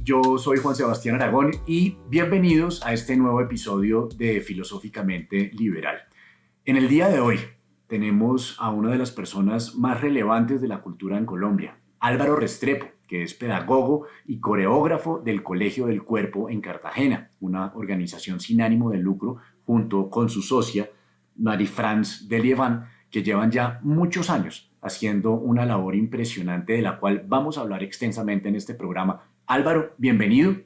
Yo soy Juan Sebastián Aragón y bienvenidos a este nuevo episodio de Filosóficamente Liberal. En el día de hoy tenemos a una de las personas más relevantes de la cultura en Colombia, Álvaro Restrepo, que es pedagogo y coreógrafo del Colegio del Cuerpo en Cartagena, una organización sin ánimo de lucro, junto con su socia, Marie-France Delievant, que llevan ya muchos años haciendo una labor impresionante de la cual vamos a hablar extensamente en este programa. Álvaro, bienvenido.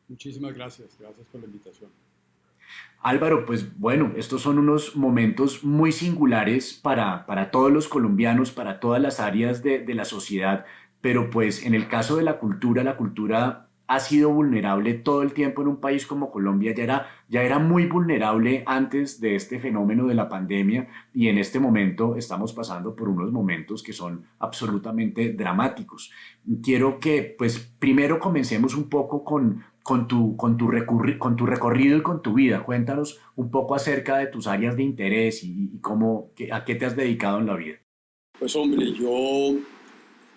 Muchísimas gracias, gracias por la invitación. Álvaro, pues bueno, estos son unos momentos muy singulares para todos los colombianos, para todas las áreas de la sociedad, pero pues en el caso de la cultura ha sido vulnerable todo el tiempo en un país como Colombia, ya era muy vulnerable antes de este fenómeno de la pandemia y en este momento estamos pasando por unos momentos que son absolutamente dramáticos. Quiero que pues primero comencemos un poco con tu recorrido y con tu vida. Cuéntanos un poco acerca de tus áreas de interés y a qué te has dedicado en la vida. Pues hombre, yo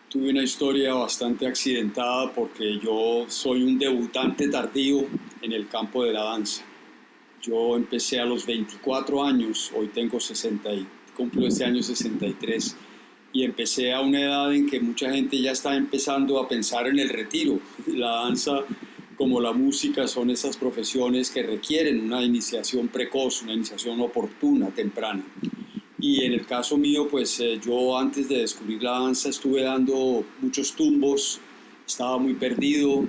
tuve una historia bastante accidentada porque yo soy un debutante tardío en el campo de la danza. Yo empecé a los 24 años, hoy tengo 60 y cumplo este año 63, y empecé a una edad en que mucha gente ya está empezando a pensar en el retiro. La danza, como la música, son esas profesiones que requieren una iniciación precoz, una iniciación oportuna, temprana. Y en el caso mío, pues yo antes de descubrir la danza estuve dando muchos tumbos, estaba muy perdido,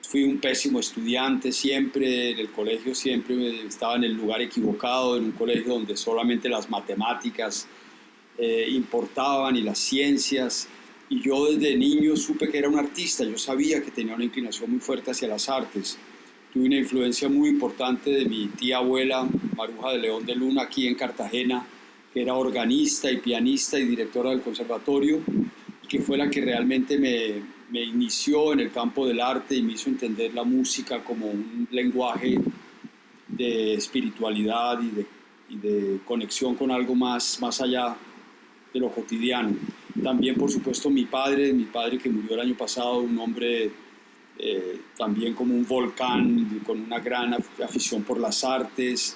fui un pésimo estudiante siempre, en el colegio siempre estaba en el lugar equivocado, en un colegio donde solamente las matemáticas importaban y las ciencias. Y yo desde niño supe que era un artista, yo sabía que tenía una inclinación muy fuerte hacia las artes. Tuve una influencia muy importante de mi tía abuela, Maruja de León de Luna, aquí en Cartagena, que era organista y pianista y directora del conservatorio, y que fue la que realmente me inició en el campo del arte y me hizo entender la música como un lenguaje de espiritualidad y de conexión con algo más allá de lo cotidiano. También, por supuesto, mi padre que murió el año pasado, un hombre también como un volcán, con una gran afición por las artes.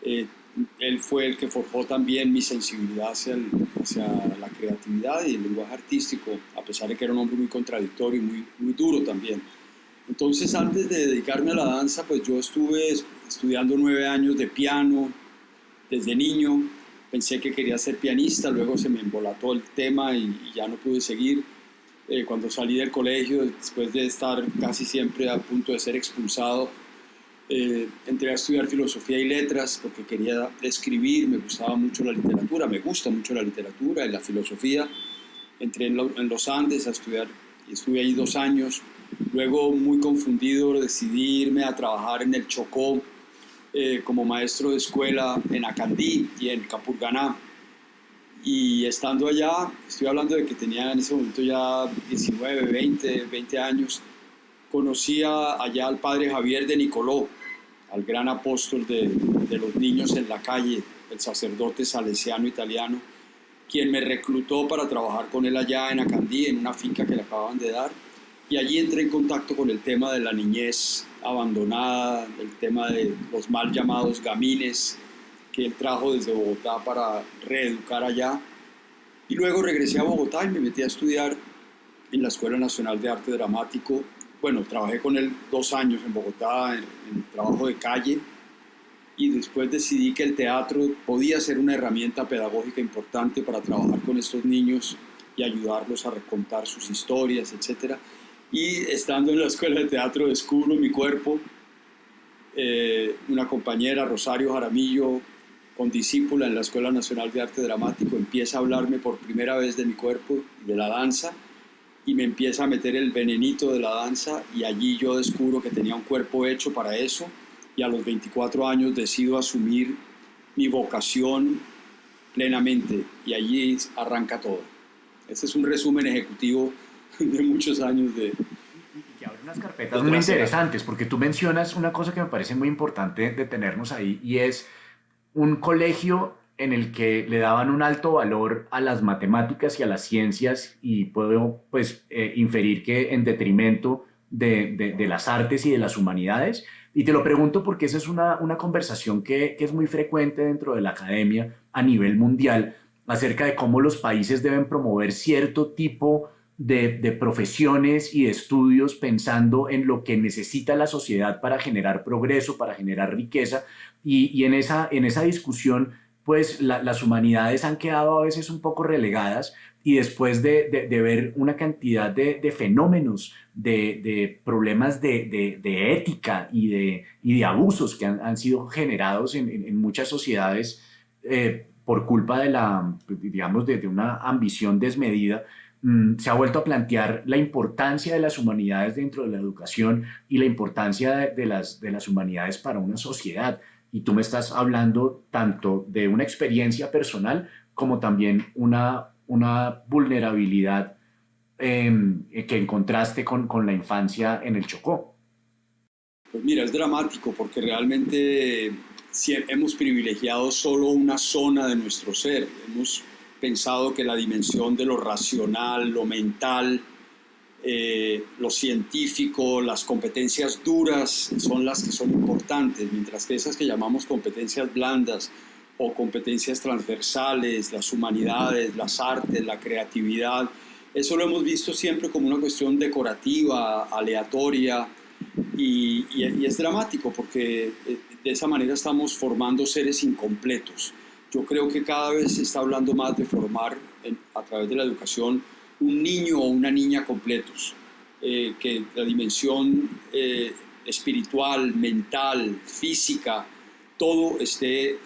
Él fue el que forjó también mi sensibilidad hacia la creatividad y el lenguaje artístico, a pesar de que era un hombre muy contradictorio y muy duro también. Entonces, antes de dedicarme a la danza, pues yo estuve estudiando 9 años de piano desde niño. Pensé que quería ser pianista, luego se me embolató el tema y ya no pude seguir. Cuando salí del colegio, después de estar casi siempre a punto de ser expulsado, entré a estudiar filosofía y letras porque quería escribir, me gustaba mucho la literatura, me gusta mucho la literatura y la filosofía. Entré en los Andes a estudiar y estuve ahí 2 años. Luego, muy confundido, decidí irme a trabajar en el Chocó como maestro de escuela en Acandí y en Capurganá. Y estando allá, estoy hablando de que tenía en ese momento ya 19, 20 años, conocí allá al padre Javier de Nicoló, al gran apóstol de los niños en la calle, el sacerdote salesiano italiano, quien me reclutó para trabajar con él allá en Acandí, en una finca que le acababan de dar. Y allí entré en contacto con el tema de la niñez abandonada, el tema de los mal llamados gamines, que él trajo desde Bogotá para reeducar allá. Y luego regresé a Bogotá y me metí a estudiar en la Escuela Nacional de Arte Dramático. Bueno, trabajé con él 2 años en Bogotá, en trabajo de calle, y después decidí que el teatro podía ser una herramienta pedagógica importante para trabajar con estos niños y ayudarlos a recontar sus historias, etc. Y estando en la Escuela de Teatro descubro mi cuerpo. Una compañera, Rosario Jaramillo, condiscípula en la Escuela Nacional de Arte Dramático, empieza a hablarme por primera vez de mi cuerpo y de la danza, y me empieza a meter el venenito de la danza, y allí yo descubro que tenía un cuerpo hecho para eso, y a los 24 años decido asumir mi vocación plenamente, y allí arranca todo. Este es un resumen ejecutivo de muchos años de... Y que abre unas carpetas muy interesantes, porque tú mencionas una cosa que me parece muy importante detenernos ahí, y es un colegio en el que le daban un alto valor a las matemáticas y a las ciencias y puedo pues inferir que en detrimento de las artes y de las humanidades. Y te lo pregunto porque esa es una conversación que es muy frecuente dentro de la academia a nivel mundial acerca de cómo los países deben promover cierto tipo de profesiones y de estudios pensando en lo que necesita la sociedad para generar progreso, para generar riqueza. Y en esa discusión, pues las humanidades han quedado a veces un poco relegadas y después de ver una cantidad de fenómenos, de problemas de ética y de abusos que han sido generados en muchas sociedades por culpa de digamos, de una ambición desmedida, se ha vuelto a plantear la importancia de las humanidades dentro de la educación y la importancia de las humanidades para una sociedad. Y tú me estás hablando tanto de una experiencia personal como también una vulnerabilidad que encontraste con la infancia en el Chocó. Pues mira, es dramático porque realmente hemos privilegiado solo una zona de nuestro ser. Hemos pensado que la dimensión de lo racional, lo mental, lo científico, las competencias duras son las que son importantes, mientras que esas que llamamos competencias blandas o competencias transversales, las humanidades, las artes, la creatividad, eso lo hemos visto siempre como una cuestión decorativa, aleatoria, y es dramático porque de esa manera estamos formando seres incompletos. Yo creo que cada vez se está hablando más de formar a través de la educación un niño o una niña completos, que la dimensión espiritual, mental, física, todo esté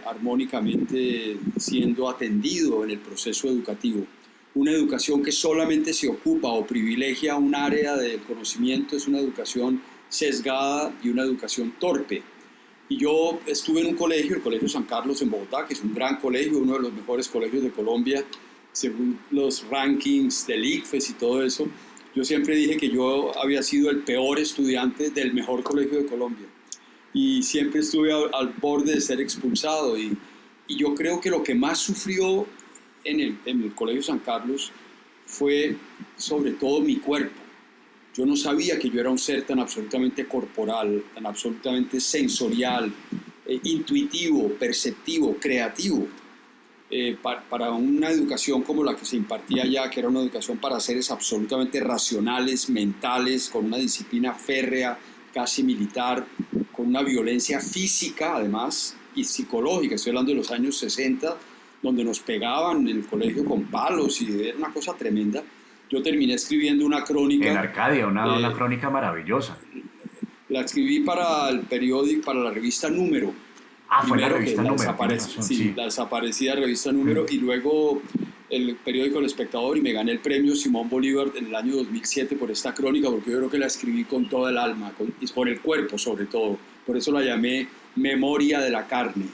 armónicamente siendo atendido en el proceso educativo. Una educación que solamente se ocupa o privilegia un área del conocimiento es una educación sesgada y una educación torpe. Y yo estuve en un colegio, el Colegio San Carlos en Bogotá, que es un gran colegio, uno de los mejores colegios de Colombia, según los rankings del ICFES y todo eso. Yo siempre dije que yo había sido el peor estudiante del mejor colegio de Colombia. Y siempre estuve al borde de ser expulsado. Y yo creo que lo que más sufrió en el Colegio San Carlos fue sobre todo mi cuerpo. Yo no sabía que yo era un ser tan absolutamente corporal, tan absolutamente sensorial, intuitivo, perceptivo, creativo. Para una educación como la que se impartía allá, que era una educación para seres absolutamente racionales, mentales, con una disciplina férrea, casi militar, con una violencia física además y psicológica. Estoy hablando de los años 60, donde nos pegaban en el colegio con palos y era una cosa tremenda. Yo terminé escribiendo una crónica. En Arcadia, una crónica maravillosa. La escribí para el periódico, para la revista Número. Ah, fue la Primero revista que Número. Sí, la desaparecida revista Número, y luego el periódico El Espectador, y me gané el premio Simón Bolívar en el año 2007 por esta crónica, porque yo creo que la escribí con toda el alma, y con el cuerpo sobre todo. Por eso la llamé Memoria de la Carne,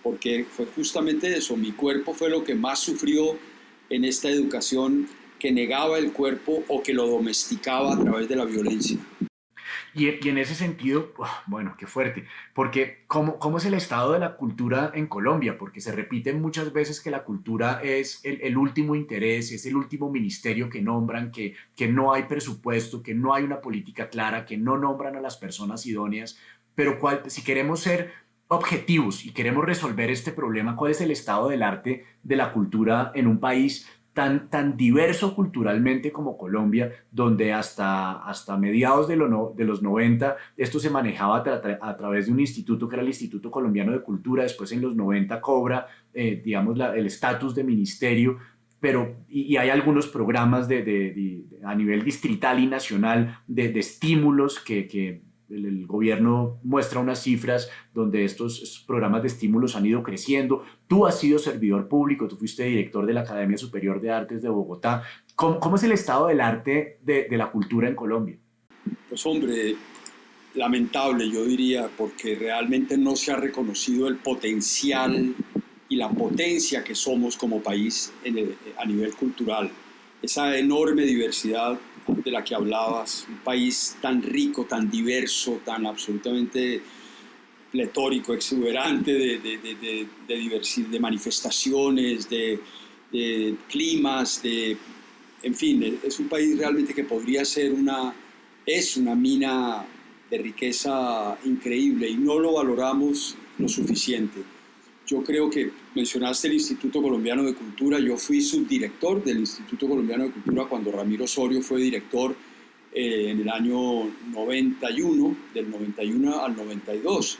porque fue justamente eso, mi cuerpo fue lo que más sufrió en esta educación que negaba el cuerpo o que lo domesticaba a través de la violencia. Y en ese sentido, bueno, qué fuerte, porque ¿cómo es el estado de la cultura en Colombia? Porque se repite muchas veces que la cultura es el último interés, es el último ministerio que nombran, que no hay presupuesto, que no hay una política clara, que no nombran a las personas idóneas, pero si queremos ser objetivos y queremos resolver este problema, ¿cuál es el estado del arte de la cultura en un país tan diverso culturalmente como Colombia, donde hasta mediados de los 90 esto se manejaba a través de un instituto que era el Instituto Colombiano de Cultura, después en los 90 cobra, digamos, el estatus de ministerio, pero y hay algunos programas a nivel distrital y nacional de estímulos que el gobierno muestra unas cifras donde estos programas de estímulos han ido creciendo. Tú has sido servidor público, tú fuiste director de la Academia Superior de Artes de Bogotá. ¿Cómo es el estado del arte de la cultura en Colombia? Pues hombre, lamentable yo diría, porque realmente no se ha reconocido el potencial y la potencia que somos como país a nivel cultural. Esa enorme diversidad de la que hablabas, un país tan rico, tan diverso, tan absolutamente pletórico, exuberante de manifestaciones, de climas, en fin, es un país realmente que podría ser es una mina de riqueza increíble y no lo valoramos lo suficiente. Yo creo que mencionaste el Instituto Colombiano de Cultura. Yo fui subdirector del Instituto Colombiano de Cultura cuando Ramiro Osorio fue director en el año 91, del 91 al 92.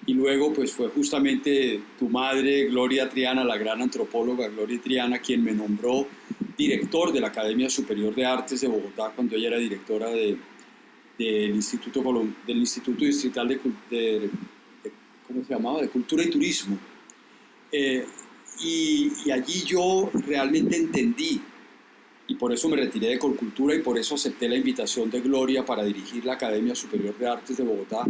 Y luego pues fue justamente tu madre, Gloria Triana, la gran antropóloga Gloria Triana, quien me nombró director de la Academia Superior de Artes de Bogotá cuando ella era directora del Instituto Distrital ¿cómo se llamaba? De Cultura y Turismo. Y allí yo realmente entendí, y por eso me retiré de Colcultura y por eso acepté la invitación de Gloria para dirigir la Academia Superior de Artes de Bogotá,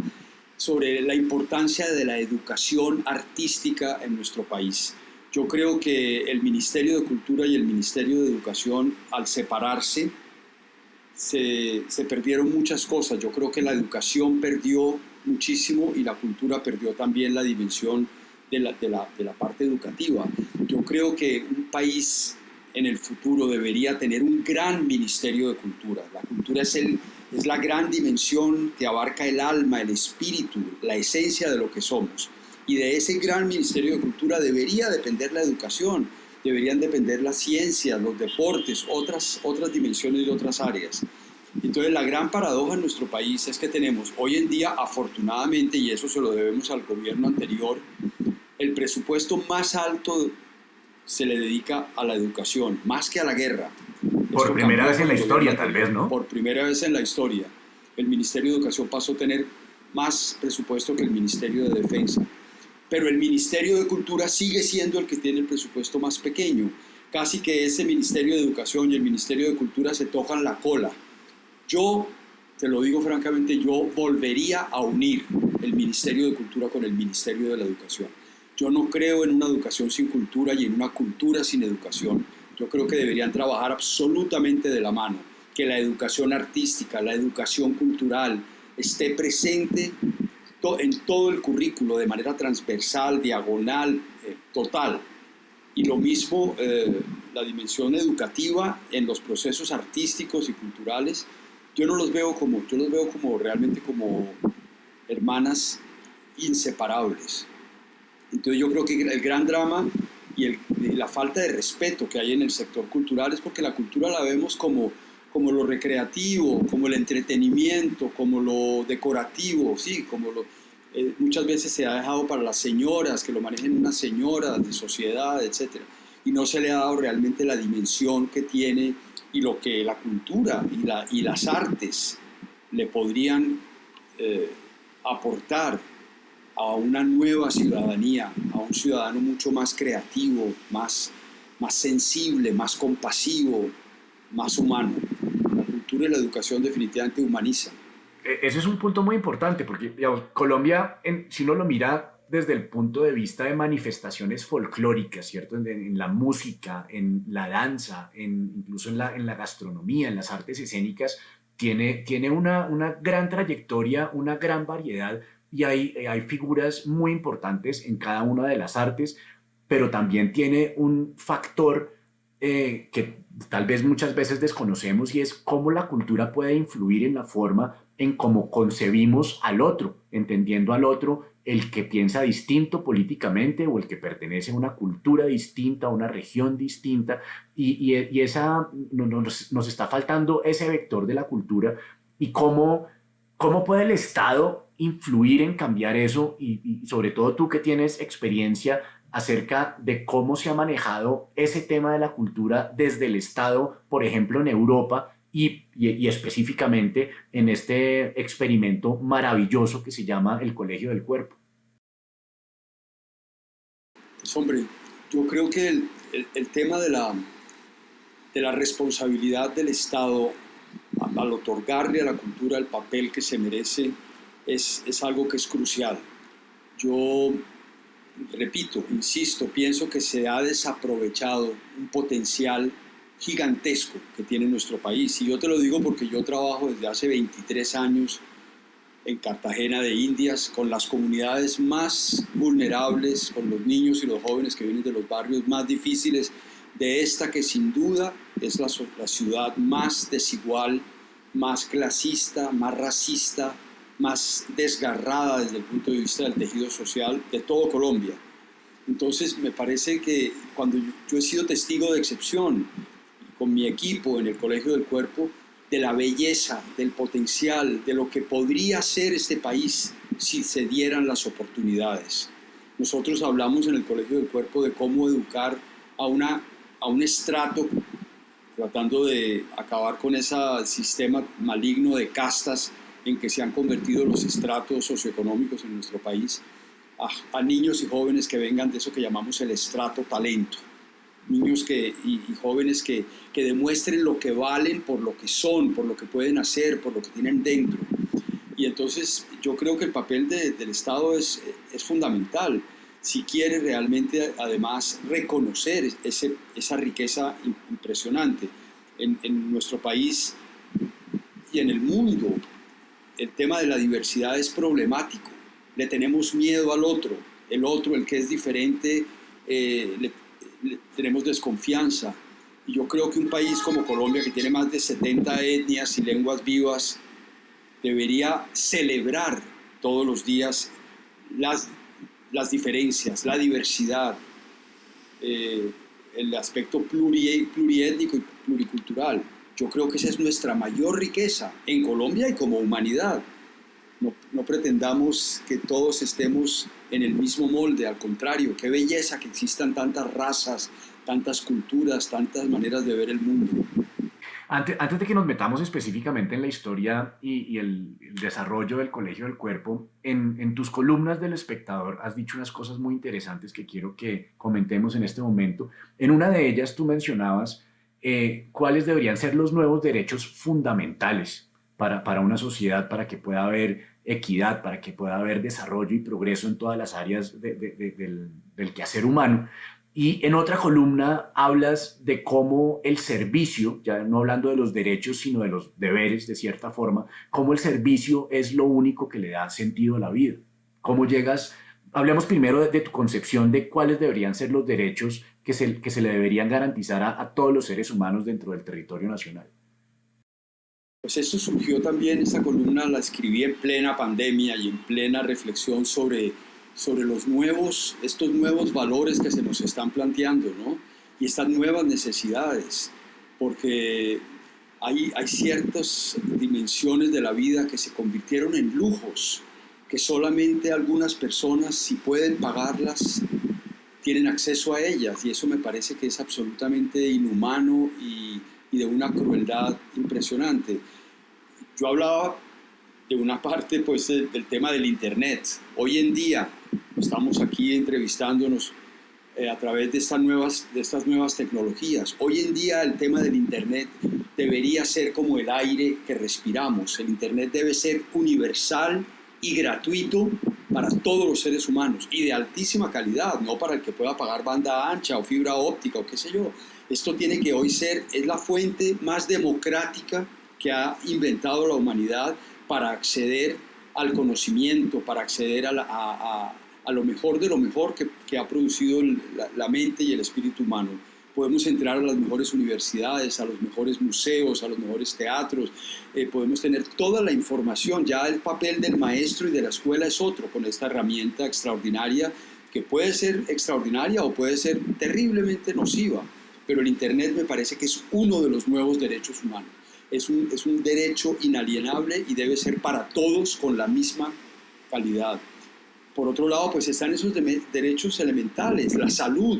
sobre la importancia de la educación artística en nuestro país. Yo creo que el Ministerio de Cultura y el Ministerio de Educación, al separarse, se perdieron muchas cosas. Yo creo que la educación perdió muchísimo y la cultura perdió también la dimensión de la parte educativa. Yo creo que un país en el futuro debería tener un gran Ministerio de Cultura. La cultura es la gran dimensión que abarca el alma, el espíritu, la esencia de lo que somos. Y de ese gran Ministerio de Cultura debería depender la educación, deberían depender las ciencias, los deportes, otras dimensiones de otras áreas. Entonces la gran paradoja en nuestro país es que tenemos hoy en día, afortunadamente, y eso se lo debemos al gobierno anterior, el presupuesto más alto se le dedica a la educación, más que a la guerra. Por primera vez en la historia, tal vez, ¿no? Por primera vez en la historia. El Ministerio de Educación pasó a tener más presupuesto que el Ministerio de Defensa. Pero el Ministerio de Cultura sigue siendo el que tiene el presupuesto más pequeño. Casi que ese Ministerio de Educación y el Ministerio de Cultura se tocan la cola. Yo, te lo digo francamente, yo volvería a unir el Ministerio de Cultura con el Ministerio de la Educación. Yo no creo en una educación sin cultura y en una cultura sin educación. Yo creo que deberían trabajar absolutamente de la mano, que la educación artística, la educación cultural esté presente en todo el currículo de manera transversal, diagonal, total. Y lo mismo la dimensión educativa en los procesos artísticos y culturales. Yo los veo como realmente como hermanas inseparables. Entonces yo creo que el gran drama y la falta de respeto que hay en el sector cultural es porque la cultura la vemos como lo recreativo, como el entretenimiento, como lo decorativo, ¿sí? Muchas veces se ha dejado para las señoras, que lo manejen unas señoras de sociedad, etc. Y no se le ha dado realmente la dimensión que tiene y lo que la cultura y las artes le podrían aportar a una nueva ciudadanía, a un ciudadano mucho más creativo, más sensible, más compasivo, más humano. La cultura y la educación definitivamente humanizan. Ese es un punto muy importante porque, digamos, Colombia, si uno lo mira desde el punto de vista de manifestaciones folclóricas, ¿cierto? En la música, en la danza, incluso en la gastronomía, en las artes escénicas, tiene una gran trayectoria, una gran variedad y hay figuras muy importantes en cada una de las artes, pero también tiene un factor que tal vez muchas veces desconocemos y es cómo la cultura puede influir en la forma en cómo concebimos al otro, entendiendo al otro el que piensa distinto políticamente o el que pertenece a una cultura distinta, a una región distinta, y esa, nos está faltando ese vector de la cultura y cómo puede el Estado influir en cambiar eso y sobre todo tú que tienes experiencia acerca de cómo se ha manejado ese tema de la cultura desde el Estado, por ejemplo, en Europa y específicamente en este experimento maravilloso que se llama el Colegio del Cuerpo. Pues hombre, yo creo que el tema de la responsabilidad del Estado al otorgarle a la cultura el papel que se merece es algo que es crucial. Yo repito, insisto, pienso que se ha desaprovechado un potencial gigantesco que tiene nuestro país. Y yo te lo digo porque yo trabajo desde hace 23 años en Cartagena de Indias, con las comunidades más vulnerables, con los niños y los jóvenes que vienen de los barrios más difíciles de esta que sin duda es la ciudad más desigual, más clasista, más racista, más desgarrada desde el punto de vista del tejido social de todo Colombia. Entonces me parece que cuando yo he sido testigo de excepción con mi equipo en el Colegio del Cuerpo, de la belleza, del potencial, de lo que podría ser este país si se dieran las oportunidades. Nosotros hablamos en el Colegio del Cuerpo de cómo educar a un estrato, tratando de acabar con ese sistema maligno de castas en que se han convertido los estratos socioeconómicos en nuestro país, a niños y jóvenes que vengan de eso que llamamos el estrato talento. Niños y jóvenes que demuestren lo que valen por lo que son, por lo que pueden hacer, por lo que tienen dentro. Y entonces yo creo que el papel del Estado es fundamental si quiere realmente además reconocer esa riqueza impresionante. En nuestro país y en el mundo el tema de la diversidad es problemático. Le tenemos miedo al otro, el que es diferente, le tenemos desconfianza. Y yo creo que un país como Colombia, que tiene más de 70 etnias y lenguas vivas, debería celebrar todos los días las diferencias, la diversidad, el aspecto pluriétnico y pluricultural. Yo creo que esa es nuestra mayor riqueza en Colombia y como humanidad. No pretendamos que todos estemos en el mismo molde, al contrario, qué belleza que existan tantas razas, tantas culturas, tantas maneras de ver el mundo. Antes de que nos metamos específicamente en la historia y el desarrollo del Colegio del Cuerpo, en tus columnas del Espectador has dicho unas cosas muy interesantes que quiero que comentemos en este momento. En una de ellas tú mencionabas cuáles deberían ser los nuevos derechos fundamentales para una sociedad, para que pueda haber equidad, para que pueda haber desarrollo y progreso en todas las áreas del quehacer humano. Y en otra columna hablas de cómo el servicio, ya no hablando de los derechos, sino de los deberes, de cierta forma, cómo el servicio es lo único que le da sentido a la vida. ¿Cómo llegas? Hablemos primero de tu concepción de cuáles deberían ser los derechos que se le deberían garantizar a todos los seres humanos dentro del territorio nacional. Pues esto surgió también, esta columna la escribí en plena pandemia y en plena reflexión sobre estos nuevos valores que se nos están planteando, ¿no? Y estas nuevas necesidades, porque hay ciertas dimensiones de la vida que se convirtieron en lujos, que solamente algunas personas, si pueden pagarlas, tienen acceso a ellas, y eso me parece que es absolutamente inhumano y de una crueldad impresionante. Yo hablaba de una parte pues, del tema del Internet. Hoy en día estamos aquí entrevistándonos a través de estas nuevas tecnologías. Hoy en día el tema del Internet debería ser como el aire que respiramos. El Internet debe ser universal y gratuito para todos los seres humanos y de altísima calidad, no para el que pueda pagar banda ancha o fibra óptica o qué sé yo. Esto tiene que hoy es la fuente más democrática que ha inventado la humanidad para acceder al conocimiento, para acceder a lo mejor de lo mejor que ha producido la mente y el espíritu humano. Podemos entrar a las mejores universidades, a los mejores museos, a los mejores teatros, podemos tener toda la información. Ya el papel del maestro y de la escuela es otro, con esta herramienta extraordinaria, que puede ser extraordinaria o puede ser terriblemente nociva, pero el Internet me parece que es uno de los nuevos derechos humanos. Es un derecho inalienable y debe ser para todos con la misma calidad. Por otro lado, pues están esos derechos elementales, la salud.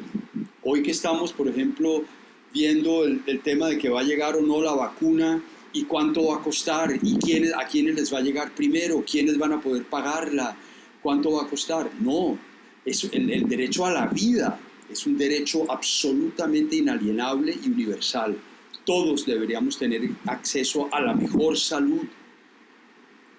Hoy que estamos, por ejemplo, viendo el tema de que va a llegar o no la vacuna y cuánto va a costar y a quiénes les va a llegar primero, quiénes van a poder pagarla, cuánto va a costar. No, el derecho a la vida es un derecho absolutamente inalienable y universal. Todos deberíamos tener acceso a la mejor salud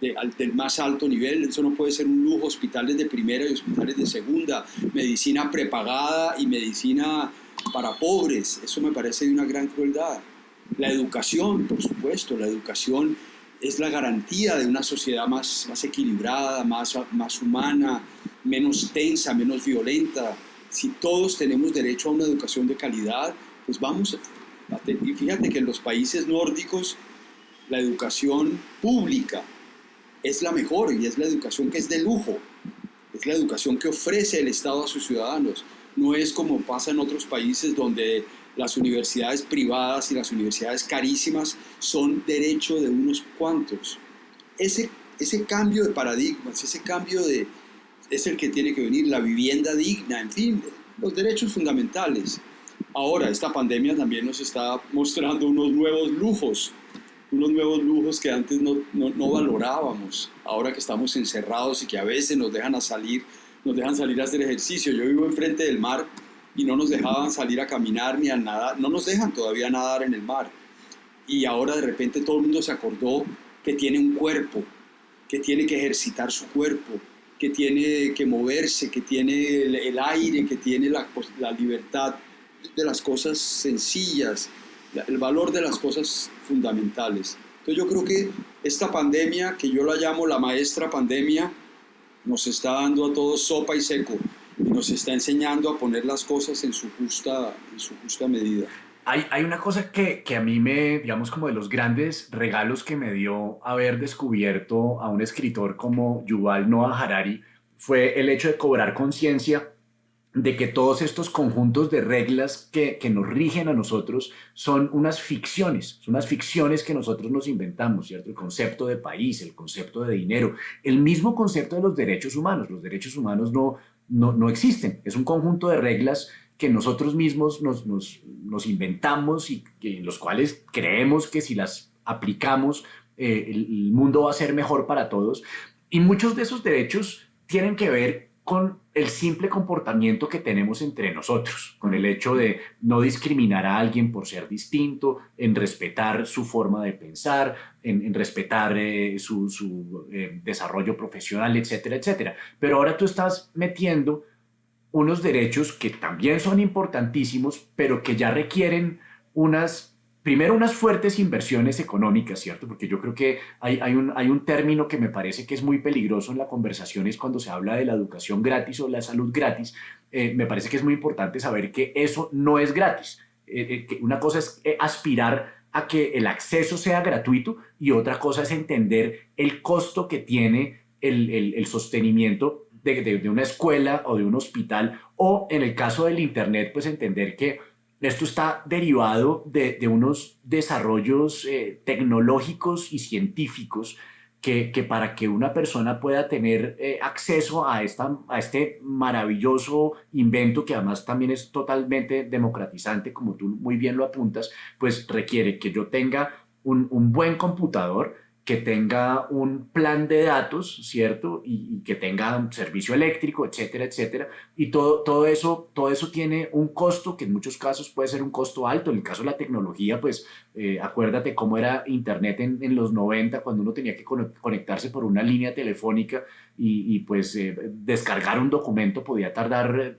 del más alto nivel. Eso no puede ser un lujo, hospitales de primera y hospitales de segunda, medicina prepagada y medicina para pobres. Eso me parece de una gran crueldad. La educación, por supuesto, la educación es la garantía de una sociedad más equilibrada, más humana, menos tensa, menos violenta. Si todos tenemos derecho a una educación de calidad, pues vamos a y fíjate que en los países nórdicos la educación pública es la mejor y es la educación que es de lujo, es la educación que ofrece el Estado a sus ciudadanos. No es como pasa en otros países donde las universidades privadas y las universidades carísimas son derecho de unos cuantos. Ese cambio de paradigmas, es el que tiene que venir, la vivienda digna, en fin, los derechos fundamentales. Ahora, esta pandemia también nos está mostrando unos nuevos lujos que antes no valorábamos, ahora que estamos encerrados y que a veces nos dejan salir a hacer ejercicio. Yo vivo enfrente del mar y no nos dejaban salir a caminar ni a nadar, no nos dejan todavía nadar en el mar. Y ahora de repente todo el mundo se acordó que tiene un cuerpo, que tiene que ejercitar su cuerpo, que tiene que moverse, que tiene el aire, que tiene la libertad de las cosas sencillas, el valor de las cosas fundamentales. Entonces yo creo que esta pandemia, que yo la llamo la maestra pandemia, nos está dando a todos sopa y seco y nos está enseñando a poner las cosas en su justa medida. Hay una cosa que a mí digamos, como de los grandes regalos que me dio haber descubierto a un escritor como Yuval Noah Harari, fue el hecho de cobrar conciencia de que todos estos conjuntos de reglas que nos rigen a nosotros son unas ficciones que nosotros nos inventamos, ¿cierto? El concepto de país, el concepto de dinero, el mismo concepto de los derechos humanos. Los derechos humanos no existen, es un conjunto de reglas que nosotros mismos nos inventamos y en los cuales creemos que si las aplicamos, el mundo va a ser mejor para todos. Y muchos de esos derechos tienen que ver con el simple comportamiento que tenemos entre nosotros, con el hecho de no discriminar a alguien por ser distinto, en respetar su forma de pensar, en respetar su desarrollo profesional, etcétera, etcétera. Pero ahora tú estás metiendo unos derechos que también son importantísimos, pero que ya requieren primero unas fuertes inversiones económicas, ¿cierto? Porque yo creo que hay un término que me parece que es muy peligroso en la conversación, es cuando se habla de la educación gratis o la salud gratis. Me parece que es muy importante saber que eso no es gratis. Que una cosa es aspirar a que el acceso sea gratuito y otra cosa es entender el costo que tiene el sostenimiento de una escuela o de un hospital, o en el caso del Internet, pues entender que esto está derivado de unos desarrollos tecnológicos y científicos que para que una persona pueda tener acceso a este maravilloso invento, que además también es totalmente democratizante, como tú muy bien lo apuntas, pues requiere que yo tenga un buen computador, que tenga un plan de datos, ¿cierto? Y que tenga un servicio eléctrico, etcétera, etcétera. Y todo eso tiene un costo que en muchos casos puede ser un costo alto. En el caso de la tecnología, pues acuérdate cómo era Internet en los 90, cuando uno tenía que conectarse por una línea telefónica y pues descargar un documento podía tardar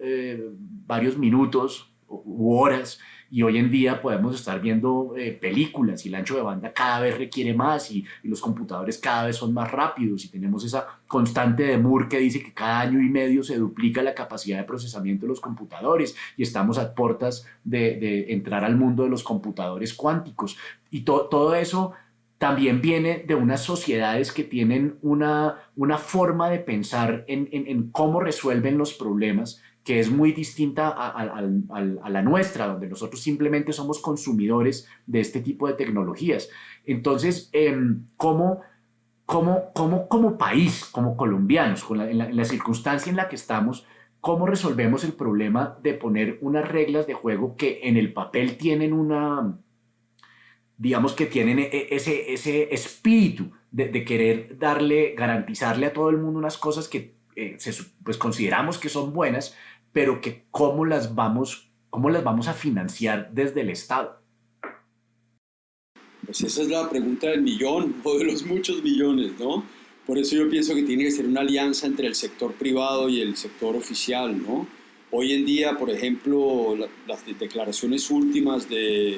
varios minutos u horas. Y hoy en día podemos estar viendo películas y el ancho de banda cada vez requiere más y los computadores cada vez son más rápidos y tenemos esa constante de Moore que dice que cada año y medio se duplica la capacidad de procesamiento de los computadores y estamos a puertas de entrar al mundo de los computadores cuánticos. Y todo eso también viene de unas sociedades que tienen una forma de pensar en cómo resuelven los problemas que es muy distinta a la nuestra, donde nosotros simplemente somos consumidores de este tipo de tecnologías. Entonces, como país, como colombianos, en la circunstancia en la que estamos, ¿cómo resolvemos el problema de poner unas reglas de juego que en el papel tienen digamos que tienen ese espíritu de querer garantizarle a todo el mundo unas cosas que pues consideramos que son buenas, pero que cómo las vamos a financiar desde el Estado? Pues esa es la pregunta del millón o de los muchos millones, ¿no? Por eso yo pienso que tiene que ser una alianza entre el sector privado y el sector oficial, ¿no? Hoy en día, por ejemplo, las declaraciones últimas de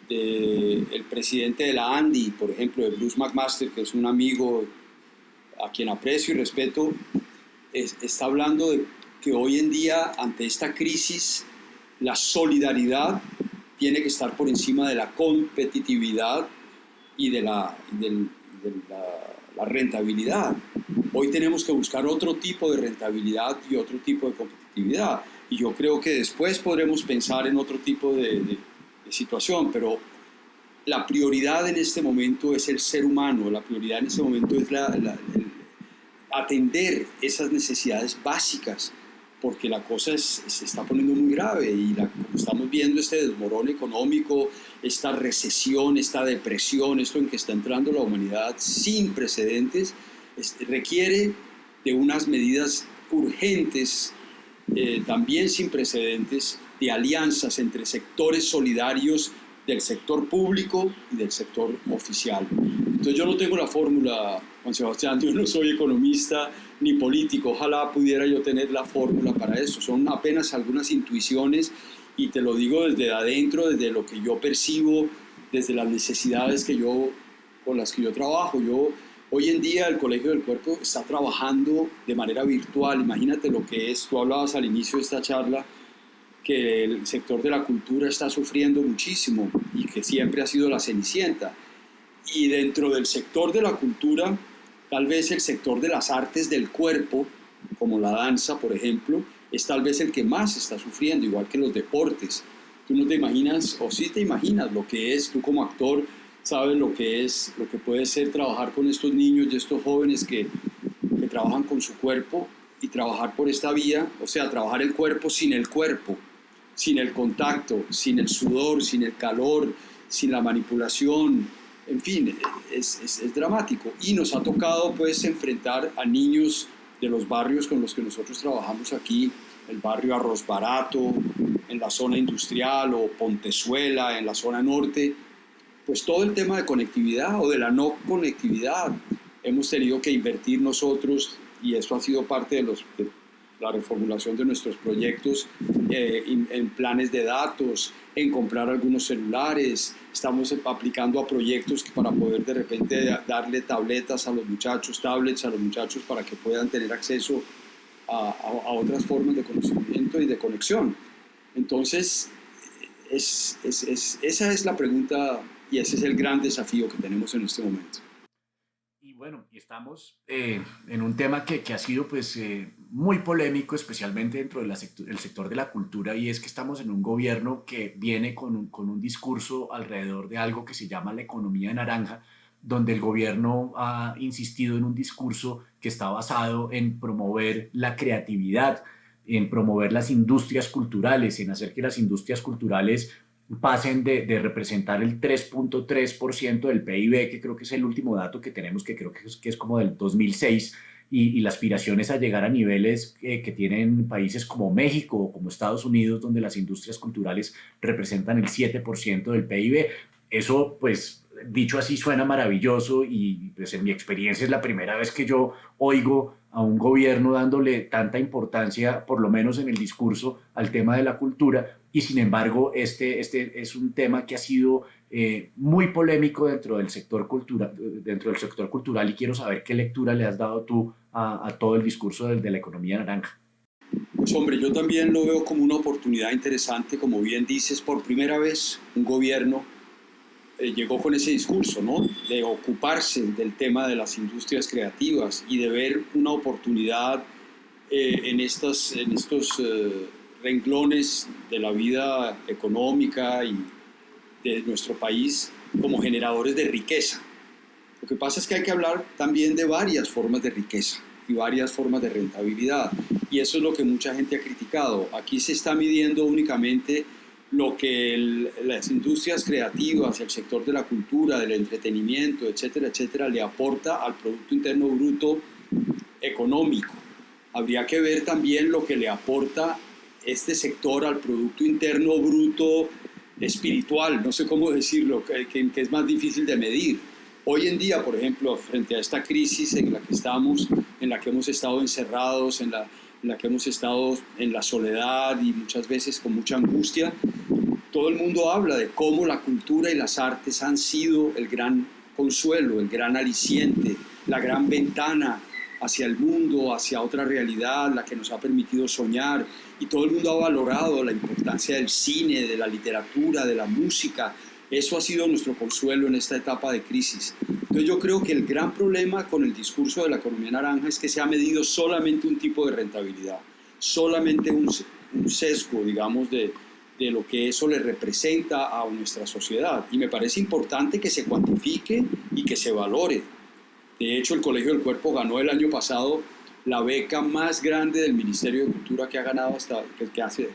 el presidente de la Andy, por ejemplo, de Bruce McMaster, que es un amigo a quien aprecio y respeto, está hablando de que hoy en día, ante esta crisis, la solidaridad tiene que estar por encima de la competitividad y de la rentabilidad. Hoy tenemos que buscar otro tipo de rentabilidad y otro tipo de competitividad. Y yo creo que después podremos pensar en otro tipo de situación, pero la prioridad en este momento es el ser humano, la prioridad en este momento es atender esas necesidades básicas, porque la cosa se está poniendo muy grave y como estamos viendo este desmorón económico, esta recesión, esta depresión, esto en que está entrando la humanidad sin precedentes, requiere de unas medidas urgentes, también sin precedentes, de alianzas entre sectores solidarios del sector público y del sector oficial. Entonces yo no tengo la fórmula, Juan Sebastián, yo no soy economista ni político, ojalá pudiera yo tener la fórmula para eso, son apenas algunas intuiciones y te lo digo desde adentro, desde lo que yo percibo, desde las necesidades con las que yo trabajo. Hoy en día el Colegio del Cuerpo está trabajando de manera virtual, imagínate lo que es, tú hablabas al inicio de esta charla, que el sector de la cultura está sufriendo muchísimo y que siempre ha sido la cenicienta. Y dentro del sector de la cultura, tal vez el sector de las artes del cuerpo, como la danza, por ejemplo, es tal vez el que más está sufriendo, igual que los deportes. Tú no te imaginas, o sí te imaginas lo que es, tú como actor sabes lo que puede ser trabajar con estos niños y estos jóvenes que trabajan con su cuerpo y trabajar por esta vía, o sea, trabajar el cuerpo, sin el contacto, sin el sudor, sin el calor, sin la manipulación, en fin, es dramático. Y nos ha tocado pues enfrentar a niños de los barrios con los que nosotros trabajamos aquí, el barrio Arroz Barato, en la zona industrial, o Pontezuela, en la zona norte, pues todo el tema de conectividad o de la no conectividad. Hemos tenido que invertir nosotros, y eso ha sido parte de la reformulación de nuestros proyectos, en planes de datos, en comprar algunos celulares. Estamos aplicando a proyectos para poder de repente darle tabletas a los muchachos, tablets a los muchachos para que puedan tener acceso a otras formas de conocimiento y de conexión. Entonces, esa es la pregunta y ese es el gran desafío que tenemos en este momento. Y bueno, estamos en un tema que ha sido pues muy polémico, especialmente dentro del sector de la cultura, y es que estamos en un gobierno que viene con un discurso alrededor de algo que se llama la economía naranja, donde el gobierno ha insistido en un discurso que está basado en promover la creatividad, en promover las industrias culturales, en hacer que las industrias culturales pasen de representar el 3.3% del PIB, que creo que es el último dato que tenemos, que creo que es como del 2006, y la aspiración es a llegar a niveles que tienen países como México o como Estados Unidos, donde las industrias culturales representan el 7% del PIB. Eso, pues, dicho así, suena maravilloso y pues en mi experiencia es la primera vez que yo oigo a un gobierno dándole tanta importancia, por lo menos en el discurso, al tema de la cultura, y sin embargo este es un tema que ha sido muy polémico dentro del sector cultural, y quiero saber qué lectura le has dado tú a todo el discurso de la economía naranja. Pues hombre, yo también lo veo como una oportunidad interesante, como bien dices, por primera vez un gobierno llegó con ese discurso, ¿no? De ocuparse del tema de las industrias creativas y de ver una oportunidad en estos renglones de la vida económica y de nuestro país como generadores de riqueza. Lo que pasa es que hay que hablar también de varias formas de riqueza y varias formas de rentabilidad, y eso es lo que mucha gente ha criticado. Aquí se está midiendo únicamente lo que las industrias creativas, el sector de la cultura, del entretenimiento, etcétera, etcétera, le aporta al Producto Interno Bruto económico. Habría que ver también lo que le aporta este sector al Producto Interno Bruto espiritual, no sé cómo decirlo, que es más difícil de medir. Hoy en día, por ejemplo, frente a esta crisis en la que estamos, en la que hemos estado encerrados, en la que hemos estado en la soledad y muchas veces con mucha angustia, todo el mundo habla de cómo la cultura y las artes han sido el gran consuelo, el gran aliciente, la gran ventana hacia el mundo, hacia otra realidad, la que nos ha permitido soñar. Y todo el mundo ha valorado la importancia del cine, de la literatura, de la música. Eso ha sido nuestro consuelo en esta etapa de crisis. Entonces yo creo que el gran problema con el discurso de la economía naranja es que se ha medido solamente un tipo de rentabilidad, solamente un sesgo, digamos, de lo que eso le representa a nuestra sociedad. Y me parece importante que se cuantifique y que se valore. De hecho, el Colegio del Cuerpo ganó el año pasado la beca más grande del Ministerio de Cultura que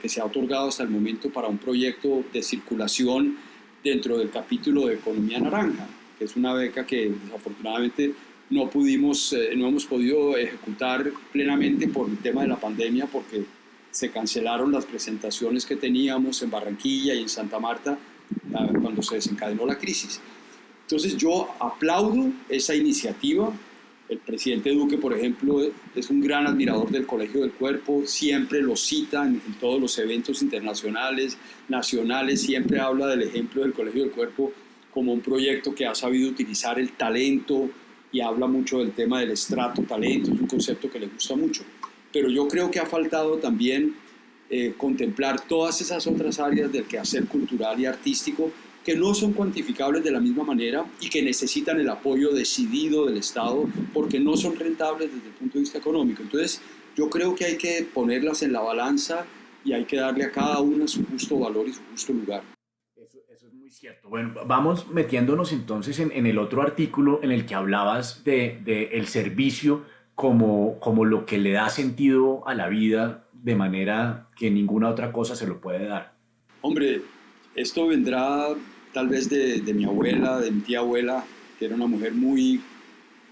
que se ha otorgado hasta el momento para un proyecto de circulación dentro del capítulo de Economía Naranja, que es una beca que desafortunadamente no hemos podido ejecutar plenamente por el tema de la pandemia, porque se cancelaron las presentaciones que teníamos en Barranquilla y en Santa Marta cuando se desencadenó la crisis. Entonces yo aplaudo esa iniciativa. El presidente Duque, por ejemplo, es un gran admirador del Colegio del Cuerpo, siempre lo cita en todos los eventos internacionales, nacionales, siempre habla del ejemplo del Colegio del Cuerpo como un proyecto que ha sabido utilizar el talento y habla mucho del tema del estrato talento, es un concepto que le gusta mucho. Pero yo creo que ha faltado también contemplar todas esas otras áreas del quehacer cultural y artístico que no son cuantificables de la misma manera y que necesitan el apoyo decidido del Estado porque no son rentables desde el punto de vista económico. Entonces, yo creo que hay que ponerlas en la balanza y hay que darle a cada una su justo valor y su justo lugar. Eso es muy cierto. Bueno, vamos metiéndonos entonces en el otro artículo en el que hablabas de el servicio como lo que le da sentido a la vida de manera que ninguna otra cosa se lo puede dar. Hombre, esto vendrá tal vez de mi abuela, de mi tía abuela, que era una mujer muy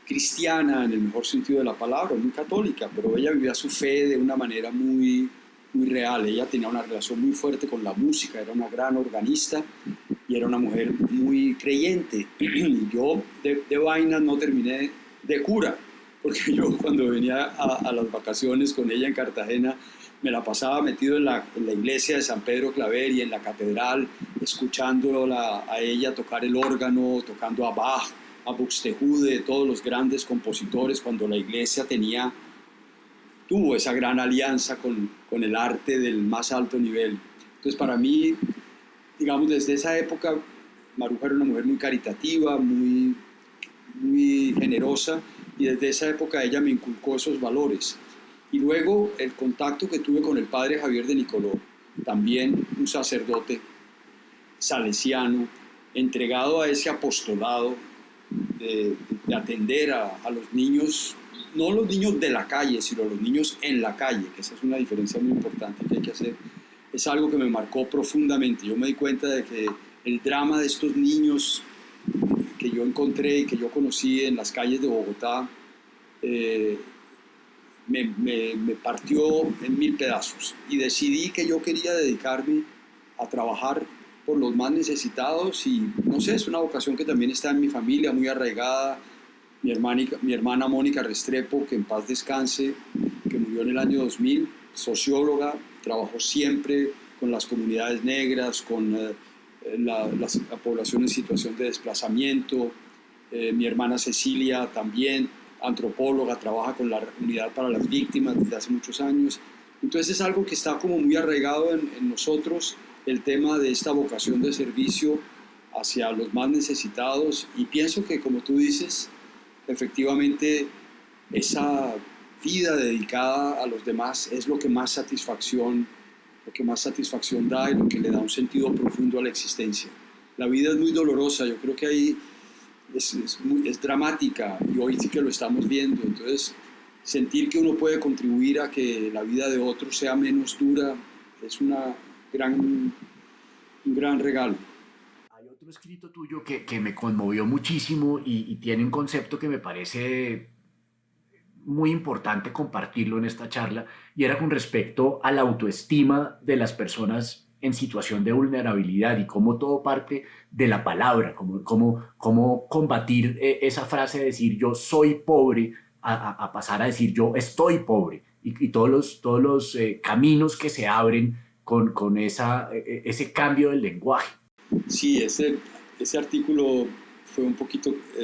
cristiana en el mejor sentido de la palabra, muy católica, pero ella vivía su fe de una manera muy, muy real. Ella tenía una relación muy fuerte con la música, era una gran organista y era una mujer muy creyente. Y yo de vainas no terminé de cura, porque yo cuando venía a las vacaciones con ella en Cartagena, me la pasaba metido en la iglesia de San Pedro Claver y en la catedral, escuchándola a ella tocar el órgano, tocando a Bach, a Buxtehude, todos los grandes compositores, cuando la iglesia tuvo esa gran alianza con el arte del más alto nivel. Entonces para mí, digamos, desde esa época, Maruja era una mujer muy caritativa, muy, muy generosa, y desde esa época ella me inculcó esos valores. Y luego el contacto que tuve con el padre Javier de Nicoló, también un sacerdote salesiano, entregado a ese apostolado de atender a los niños, no los niños de la calle, sino los niños en la calle, que esa es una diferencia muy importante que hay que hacer. Es algo que me marcó profundamente. Yo me di cuenta de que el drama de estos niños que yo encontré y que yo conocí en las calles de Bogotá, me partió en mil pedazos y decidí que yo quería dedicarme a trabajar por los más necesitados y no sé, es una vocación que también está en mi familia, muy arraigada. Mi hermana Mónica Restrepo, que en paz descanse, que murió en el año 2000, socióloga, trabajó siempre con las comunidades negras, con la población en situación de desplazamiento. Mi hermana Cecilia también, antropóloga, trabaja con la unidad para las víctimas desde hace muchos años. Entonces es algo que está como muy arraigado en nosotros, el tema de esta vocación de servicio hacia los más necesitados, y pienso que, como tú dices, efectivamente esa vida dedicada a los demás es lo que más satisfacción da y lo que le da un sentido profundo a la existencia. La vida es muy dolorosa, yo creo que ahí es dramática y hoy sí que lo estamos viendo. Entonces, sentir que uno puede contribuir a que la vida de otros sea menos dura es un gran regalo. Hay otro escrito tuyo que me conmovió muchísimo y tiene un concepto que me parece muy importante compartirlo en esta charla, y era con respecto a la autoestima de las personas en situación de vulnerabilidad y cómo todo parte de la palabra, cómo combatir esa frase de decir yo soy pobre a pasar a decir yo estoy pobre, y todos los caminos que se abren con ese cambio del lenguaje. Sí, ese artículo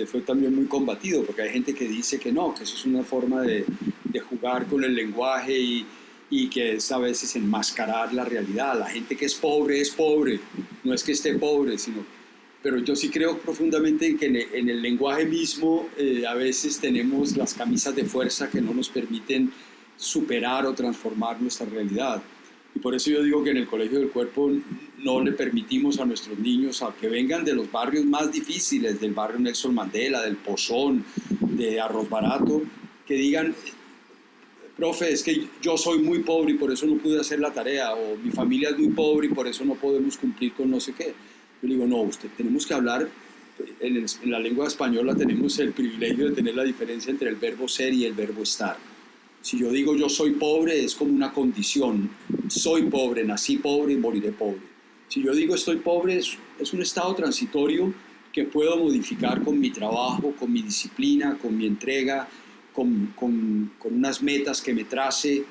fue también muy combatido, porque hay gente que dice que no, que eso es una forma de jugar con el lenguaje y que es a veces enmascarar la realidad. La gente que es pobre, no es que esté pobre, pero yo sí creo profundamente en que en el lenguaje mismo a veces tenemos las camisas de fuerza que no nos permiten superar o transformar nuestra realidad. Y por eso yo digo que en el Colegio del Cuerpo no le permitimos a nuestros niños a que vengan de los barrios más difíciles, del barrio Nelson Mandela, del Pozón, de Arroz Barato, que digan, profe, es que yo soy muy pobre y por eso no pude hacer la tarea, o mi familia es muy pobre y por eso no podemos cumplir con no sé qué. Yo digo, no, tenemos que hablar, en la lengua española tenemos el privilegio de tener la diferencia entre el verbo ser y el verbo estar. Si yo digo yo soy pobre, es como una condición. Soy pobre, nací pobre y moriré pobre. Si yo digo estoy pobre, es un estado transitorio que puedo modificar con mi trabajo, con mi disciplina, con mi entrega, con unas metas que me trace.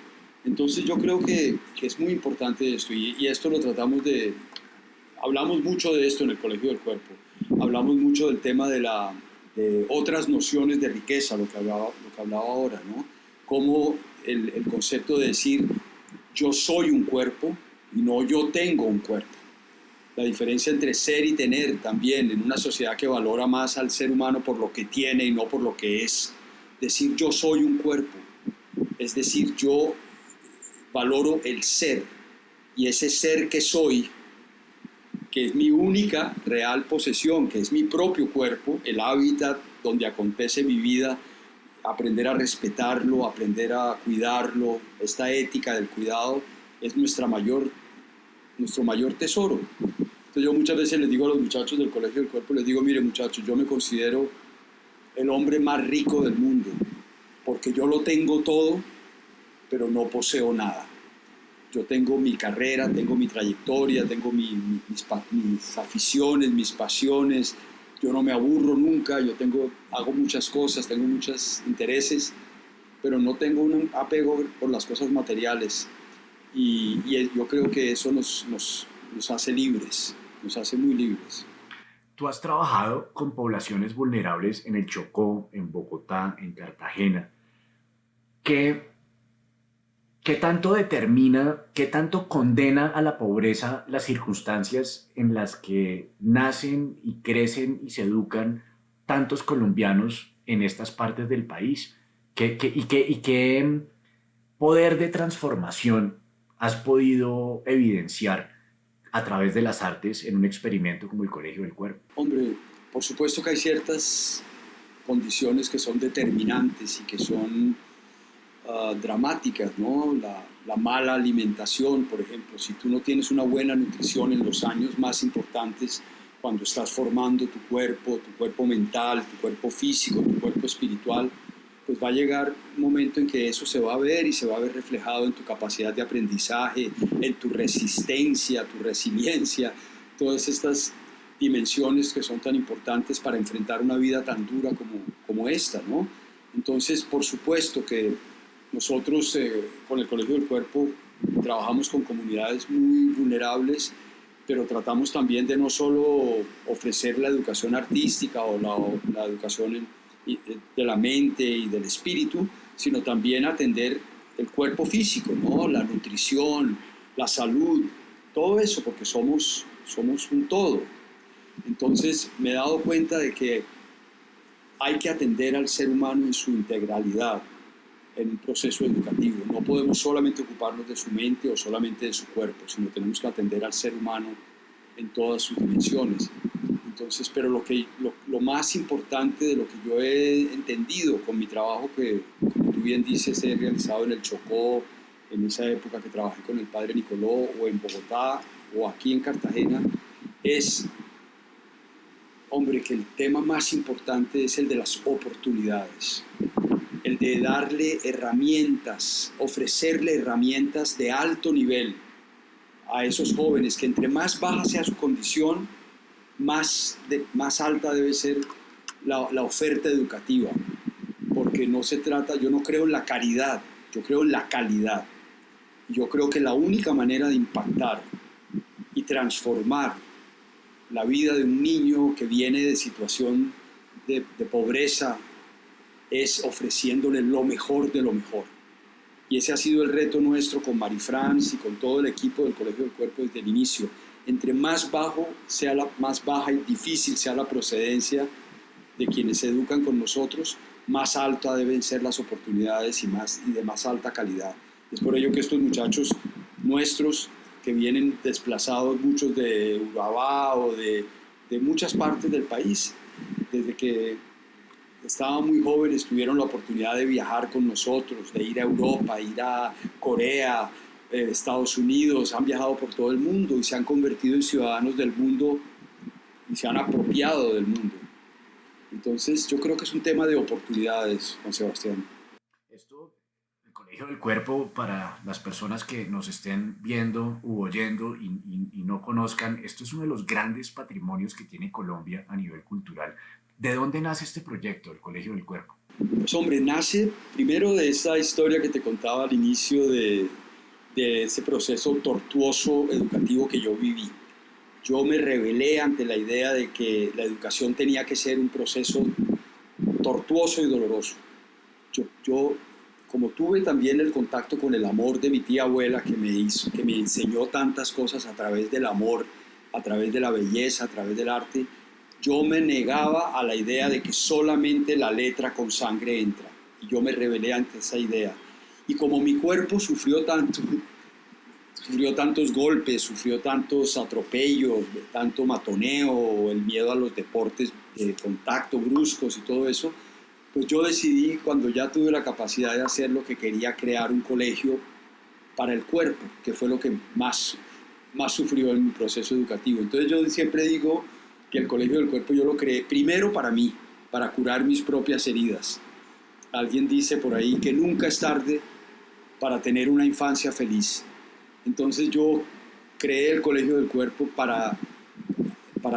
Entonces yo creo que es muy importante esto y esto lo tratamos hablamos mucho de esto en el Colegio del Cuerpo. Hablamos mucho del tema de otras nociones de riqueza, lo que hablaba ahora, ¿no? Como el concepto de decir yo soy un cuerpo y no yo tengo un cuerpo. La diferencia entre ser y tener también en una sociedad que valora más al ser humano por lo que tiene y no por lo que es. Decir yo soy un cuerpo, es decir, yo valoro el ser y ese ser que soy, que es mi única real posesión, que es mi propio cuerpo, el hábitat donde acontece mi vida, aprender a respetarlo, aprender a cuidarlo, esta ética del cuidado es nuestro mayor tesoro. Entonces yo muchas veces les digo a los muchachos del Colegio del Cuerpo, les digo, mire muchachos, yo me considero el hombre más rico del mundo, porque yo lo tengo todo, pero no poseo nada. Yo tengo mi carrera, tengo mi trayectoria, tengo mis aficiones, mis pasiones. Yo no me aburro nunca, hago muchas cosas, tengo muchos intereses, pero no tengo un apego por las cosas materiales. Y yo creo que eso nos hace libres, nos hace muy libres. Tú has trabajado con poblaciones vulnerables en el Chocó, en Bogotá, en Cartagena. ¿Qué tanto determina, qué tanto condena a la pobreza las circunstancias en las que nacen y crecen y se educan tantos colombianos en estas partes del país? ¿Qué poder de transformación has podido evidenciar a través de las artes en un experimento como el Colegio del Cuerpo? Hombre, por supuesto que hay ciertas condiciones que son determinantes y que son dramáticas, ¿no? La mala alimentación, por ejemplo. Si tú no tienes una buena nutrición en los años más importantes, cuando estás formando tu cuerpo mental, tu cuerpo físico, tu cuerpo espiritual, pues va a llegar un momento en que eso se va a ver y se va a ver reflejado en tu capacidad de aprendizaje, en tu resistencia, tu resiliencia, todas estas dimensiones que son tan importantes para enfrentar una vida tan dura como esta, ¿no? Entonces, por supuesto que nosotros con el Colegio del Cuerpo trabajamos con comunidades muy vulnerables, pero tratamos también de no solo ofrecer la educación artística o la educación de la mente y del espíritu, sino también atender el cuerpo físico, ¿no? La nutrición, la salud, todo eso, porque somos un todo. Entonces me he dado cuenta de que hay que atender al ser humano en su integralidad en un proceso educativo. No podemos solamente ocuparnos de su mente o solamente de su cuerpo, sino tenemos que atender al ser humano en todas sus dimensiones. Entonces, pero lo más importante de lo que yo he entendido con mi trabajo, que como tú bien dices, he realizado en el Chocó, en esa época que trabajé con el padre Nicoló, o en Bogotá, o aquí en Cartagena, es, hombre, que el tema más importante es el de las oportunidades, el de darle herramientas, ofrecerle herramientas de alto nivel a esos jóvenes, que entre más baja sea su condición, más alta debe ser la oferta educativa, porque no se trata, yo no creo en la caridad, yo creo en la calidad. Yo creo que la única manera de impactar y transformar la vida de un niño que viene de situación de pobreza es ofreciéndole lo mejor de lo mejor. Y ese ha sido el reto nuestro con Marie-France y con todo el equipo del Colegio del Cuerpo desde el inicio. Entre más baja y difícil sea la procedencia de quienes se educan con nosotros, más altas deben ser las oportunidades y de más alta calidad. Es por ello que estos muchachos nuestros que vienen desplazados, muchos de Urabá o de muchas partes del país, desde que estaban muy jóvenes, tuvieron la oportunidad de viajar con nosotros, de ir a Europa, ir a Corea, Estados Unidos, han viajado por todo el mundo y se han convertido en ciudadanos del mundo y se han apropiado del mundo. Entonces yo creo que es un tema de oportunidades, Juan Sebastián. Esto, el Colegio del Cuerpo, para las personas que nos estén viendo u oyendo y no conozcan, esto es uno de los grandes patrimonios que tiene Colombia a nivel cultural. ¿De dónde nace este proyecto, el Colegio del Cuerpo? Pues hombre, nace primero de esa historia que te contaba al inicio de ese proceso tortuoso educativo que yo viví. Yo me rebelé ante la idea de que la educación tenía que ser un proceso tortuoso y doloroso. Yo como tuve también el contacto con el amor de mi tía abuela que me enseñó tantas cosas a través del amor, a través de la belleza, a través del arte, yo me negaba a la idea de que solamente la letra con sangre entra. Y yo me rebelé ante esa idea. Y como mi cuerpo sufrió tantos golpes, sufrió tantos atropellos, tanto matoneo, el miedo a los deportes de contacto bruscos y todo eso, pues yo decidí, cuando ya tuve la capacidad de hacerlo, que quería crear un colegio para el cuerpo, que fue lo que más sufrió en mi proceso educativo. Entonces yo siempre digo que el Colegio del Cuerpo yo lo creé primero para mí, para curar mis propias heridas. Alguien dice por ahí que nunca es tarde para tener una infancia feliz. Entonces yo creé el Colegio del Cuerpo para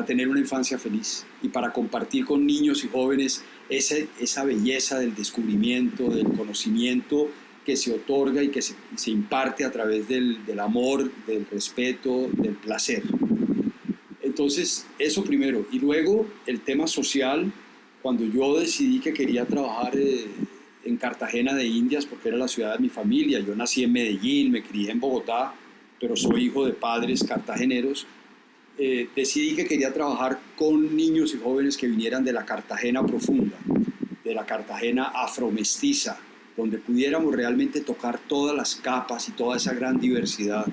tener una infancia feliz y para compartir con niños y jóvenes esa belleza del descubrimiento, del conocimiento que se otorga y que se imparte a través del amor, del respeto, del placer. Entonces, eso primero. Y luego, el tema social, cuando yo decidí que quería trabajar en Cartagena de Indias, porque era la ciudad de mi familia. Yo nací en Medellín, me crié en Bogotá, pero soy hijo de padres cartageneros. Decidí que quería trabajar con niños y jóvenes que vinieran de la Cartagena profunda, de la Cartagena afromestiza, donde pudiéramos realmente tocar todas las capas y toda esa gran diversidad.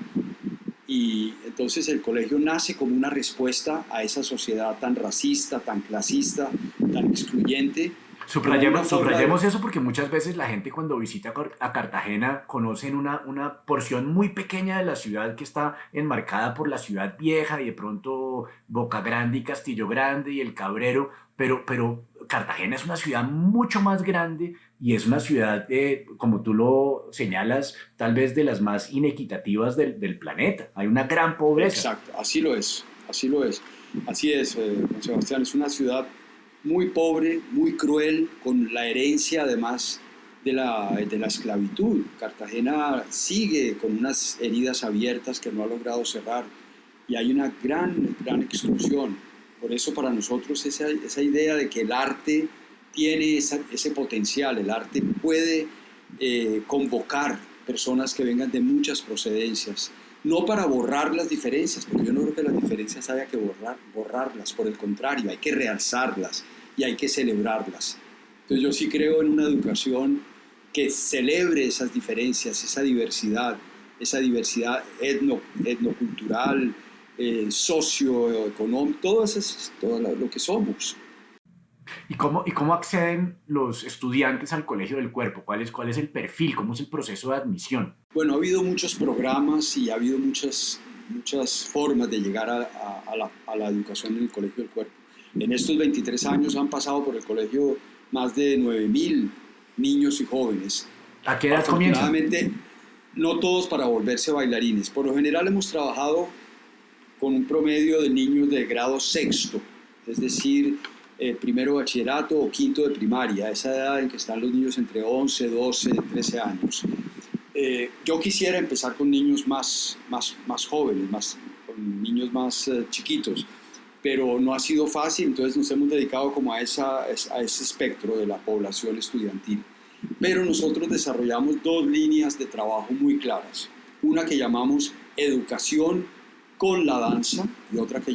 Y entonces el colegio nace como una respuesta a esa sociedad tan racista, tan clasista, tan excluyente. Subrayemos eso porque muchas veces la gente cuando visita a Cartagena conocen una porción muy pequeña de la ciudad que está enmarcada por la ciudad vieja y de pronto Boca Grande y Castillo Grande y El Cabrero, pero Cartagena es una ciudad mucho más grande y es una ciudad, como tú lo señalas, tal vez de las más inequitativas del planeta. Hay una gran pobreza. Exacto, así lo es. Así es, Juan Sebastián, es una ciudad muy pobre, muy cruel, con la herencia además de la esclavitud. Cartagena sigue con unas heridas abiertas que no ha logrado cerrar y hay una gran exclusión. Por eso para nosotros esa idea de que el arte tiene ese potencial, el arte puede convocar personas que vengan de muchas procedencias, no para borrar las diferencias, porque yo no creo que las diferencias haya que borrarlas, por el contrario, hay que realzarlas y hay que celebrarlas. Entonces yo sí creo en una educación que celebre esas diferencias, esa diversidad etnocultural, socioeconómica, todo lo que somos. ¿Y cómo acceden los estudiantes al Colegio del Cuerpo? ¿Cuál es el perfil? ¿Cómo es el proceso de admisión? Bueno, ha habido muchos programas y ha habido muchas formas de llegar a la educación en el Colegio del Cuerpo. En estos 23 años han pasado por el colegio más de 9.000 niños y jóvenes. ¿A qué edad comienzan? Afortunadamente, no todos para volverse bailarines. Por lo general hemos trabajado con un promedio de niños de grado sexto, es decir, primero bachillerato o quinto de primaria, esa edad en que están los niños entre 11, 12, 13 años. Yo quisiera empezar con niños más jóvenes, con niños más chiquitos, pero no ha sido fácil, entonces nos hemos dedicado como a ese espectro de la población estudiantil. Pero nosotros desarrollamos dos líneas de trabajo muy claras. Una que llamamos educación con la danza y otra que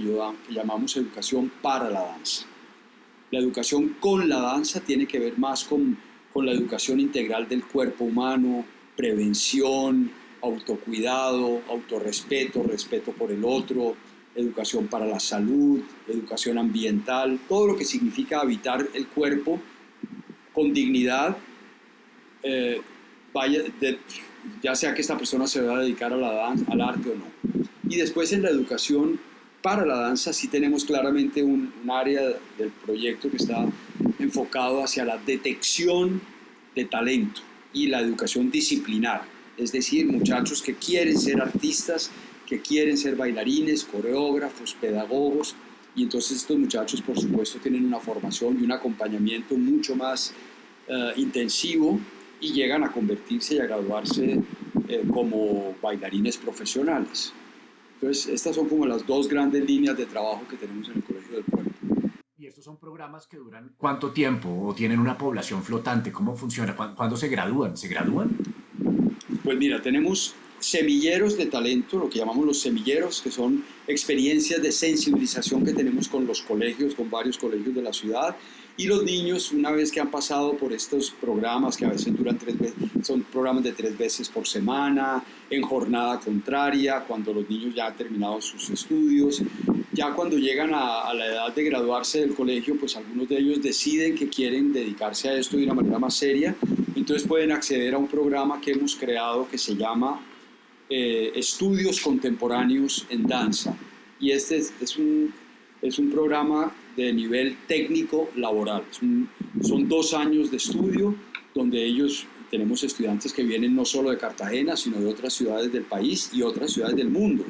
llamamos educación para la danza. La educación con la danza tiene que ver más con la educación integral del cuerpo humano, prevención, autocuidado, autorrespeto, respeto por el otro, educación para la salud, educación ambiental, todo lo que significa habitar el cuerpo con dignidad, ya sea que esta persona se va a dedicar a la danza, al arte o no. Y después en la educación para la danza sí tenemos claramente un área del proyecto que está enfocado hacia la detección de talento y la educación disciplinar, es decir, muchachos que quieren ser artistas, que quieren ser bailarines, coreógrafos, pedagogos, y entonces estos muchachos por supuesto tienen una formación y un acompañamiento mucho más intensivo y llegan a convertirse y a graduarse como bailarines profesionales. Entonces estas son como las dos grandes líneas de trabajo que tenemos en el Colegio del Puerto. ¿Y estos son programas que duran cuánto tiempo o tienen una población flotante? ¿Cómo funciona? ¿Cuándo se gradúan? ¿Se gradúan? Pues mira, tenemos semilleros de talento, lo que llamamos los semilleros, que son experiencias de sensibilización que tenemos con los colegios, con varios colegios de la ciudad. Y los niños, una vez que han pasado por estos programas, que a veces duran 3 veces, son programas de 3 veces por semana, en jornada contraria, cuando los niños ya han terminado sus estudios, ya cuando llegan a la edad de graduarse del colegio, pues algunos de ellos deciden que quieren dedicarse a esto de una manera más seria, entonces pueden acceder a un programa que hemos creado que se llama Estudios Contemporáneos en Danza. Y este es un programa de nivel técnico laboral. Son 2 años de estudio donde tenemos estudiantes que vienen no solo de Cartagena, sino de otras ciudades del país y otras ciudades del mundo.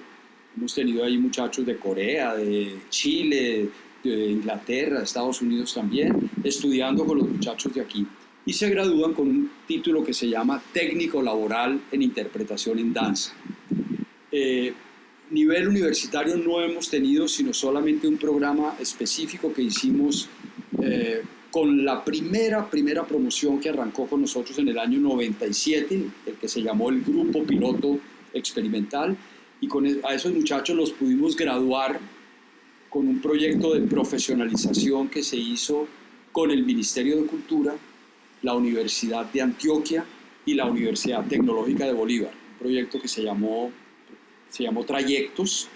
Hemos tenido ahí muchachos de Corea, de Chile, de Inglaterra, de Estados Unidos también, estudiando con los muchachos de aquí. Y se gradúan con un título que se llama Técnico Laboral en Interpretación en Danza. Nivel universitario no hemos tenido sino solamente un programa específico que hicimos con la primera promoción que arrancó con nosotros en el año 97, el que se llamó el Grupo Piloto Experimental, y a esos muchachos los pudimos graduar con un proyecto de profesionalización que se hizo con el Ministerio de Cultura, la Universidad de Antioquia y la Universidad Tecnológica de Bolívar, un proyecto que se llamó Trayectos,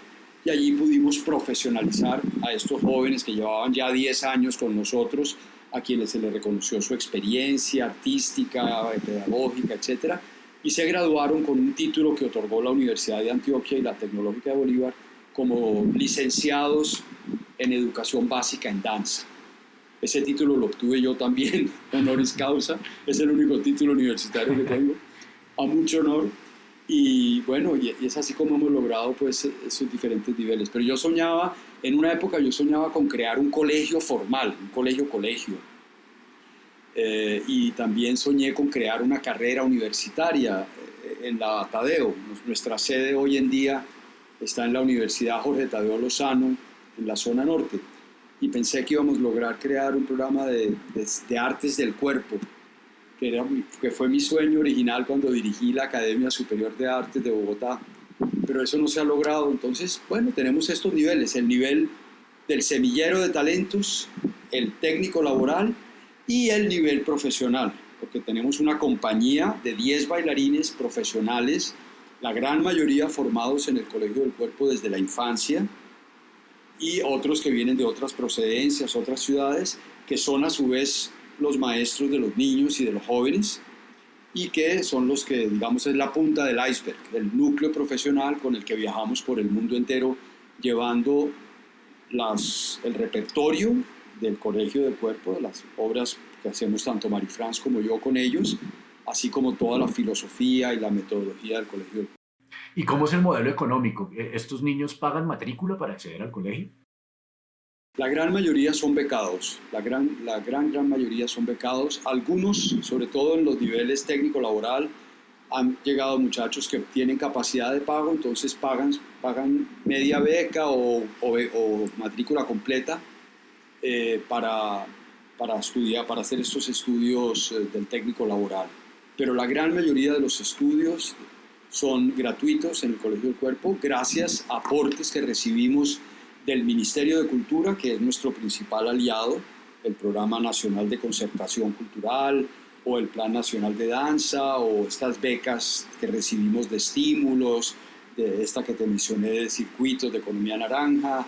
y allí pudimos profesionalizar a estos jóvenes que llevaban ya 10 años con nosotros, a quienes se les reconoció su experiencia artística, pedagógica, etc. Y se graduaron con un título que otorgó la Universidad de Antioquia y la Tecnológica de Bolívar como licenciados en Educación Básica en Danza. Ese título lo obtuve yo también, honoris causa, es el único título universitario que tengo, a mucho honor. Y bueno, y es así como hemos logrado pues esos diferentes niveles. Pero en una época yo soñaba con crear un colegio formal, un colegio. Y también soñé con crear una carrera universitaria en la Tadeo. Nuestra sede hoy en día está en la Universidad Jorge Tadeo Lozano, en la zona norte. Y pensé que íbamos a lograr crear un programa de artes del cuerpo, que fue mi sueño original cuando dirigí la Academia Superior de Artes de Bogotá, pero eso no se ha logrado. Entonces, bueno, tenemos estos niveles, el nivel del semillero de talentos, el técnico laboral y el nivel profesional, porque tenemos una compañía de 10 bailarines profesionales, la gran mayoría formados en el Colegio del Cuerpo desde la infancia, y otros que vienen de otras procedencias, otras ciudades, que son a su vez los maestros de los niños y de los jóvenes, y que son los que, digamos, es la punta del iceberg, el núcleo profesional con el que viajamos por el mundo entero, llevando el repertorio del Colegio del Cuerpo, de las obras que hacemos tanto Marie-France como yo con ellos, así como toda la filosofía y la metodología del Colegio del Cuerpo. ¿Y cómo es el modelo económico? ¿Estos niños pagan matrícula para acceder al colegio? La gran mayoría son becados, la gran mayoría son becados. Algunos, sobre todo en los niveles técnico-laboral, han llegado muchachos que tienen capacidad de pago, entonces pagan media beca o matrícula completa para estudiar, para hacer estos estudios del técnico laboral. Pero la gran mayoría de los estudios son gratuitos en el Colegio del Cuerpo, gracias a aportes que recibimos del Ministerio de Cultura, que es nuestro principal aliado, el Programa Nacional de Concertación Cultural, o el Plan Nacional de Danza, o estas becas que recibimos de estímulos, de esta que te mencioné de circuitos de economía naranja,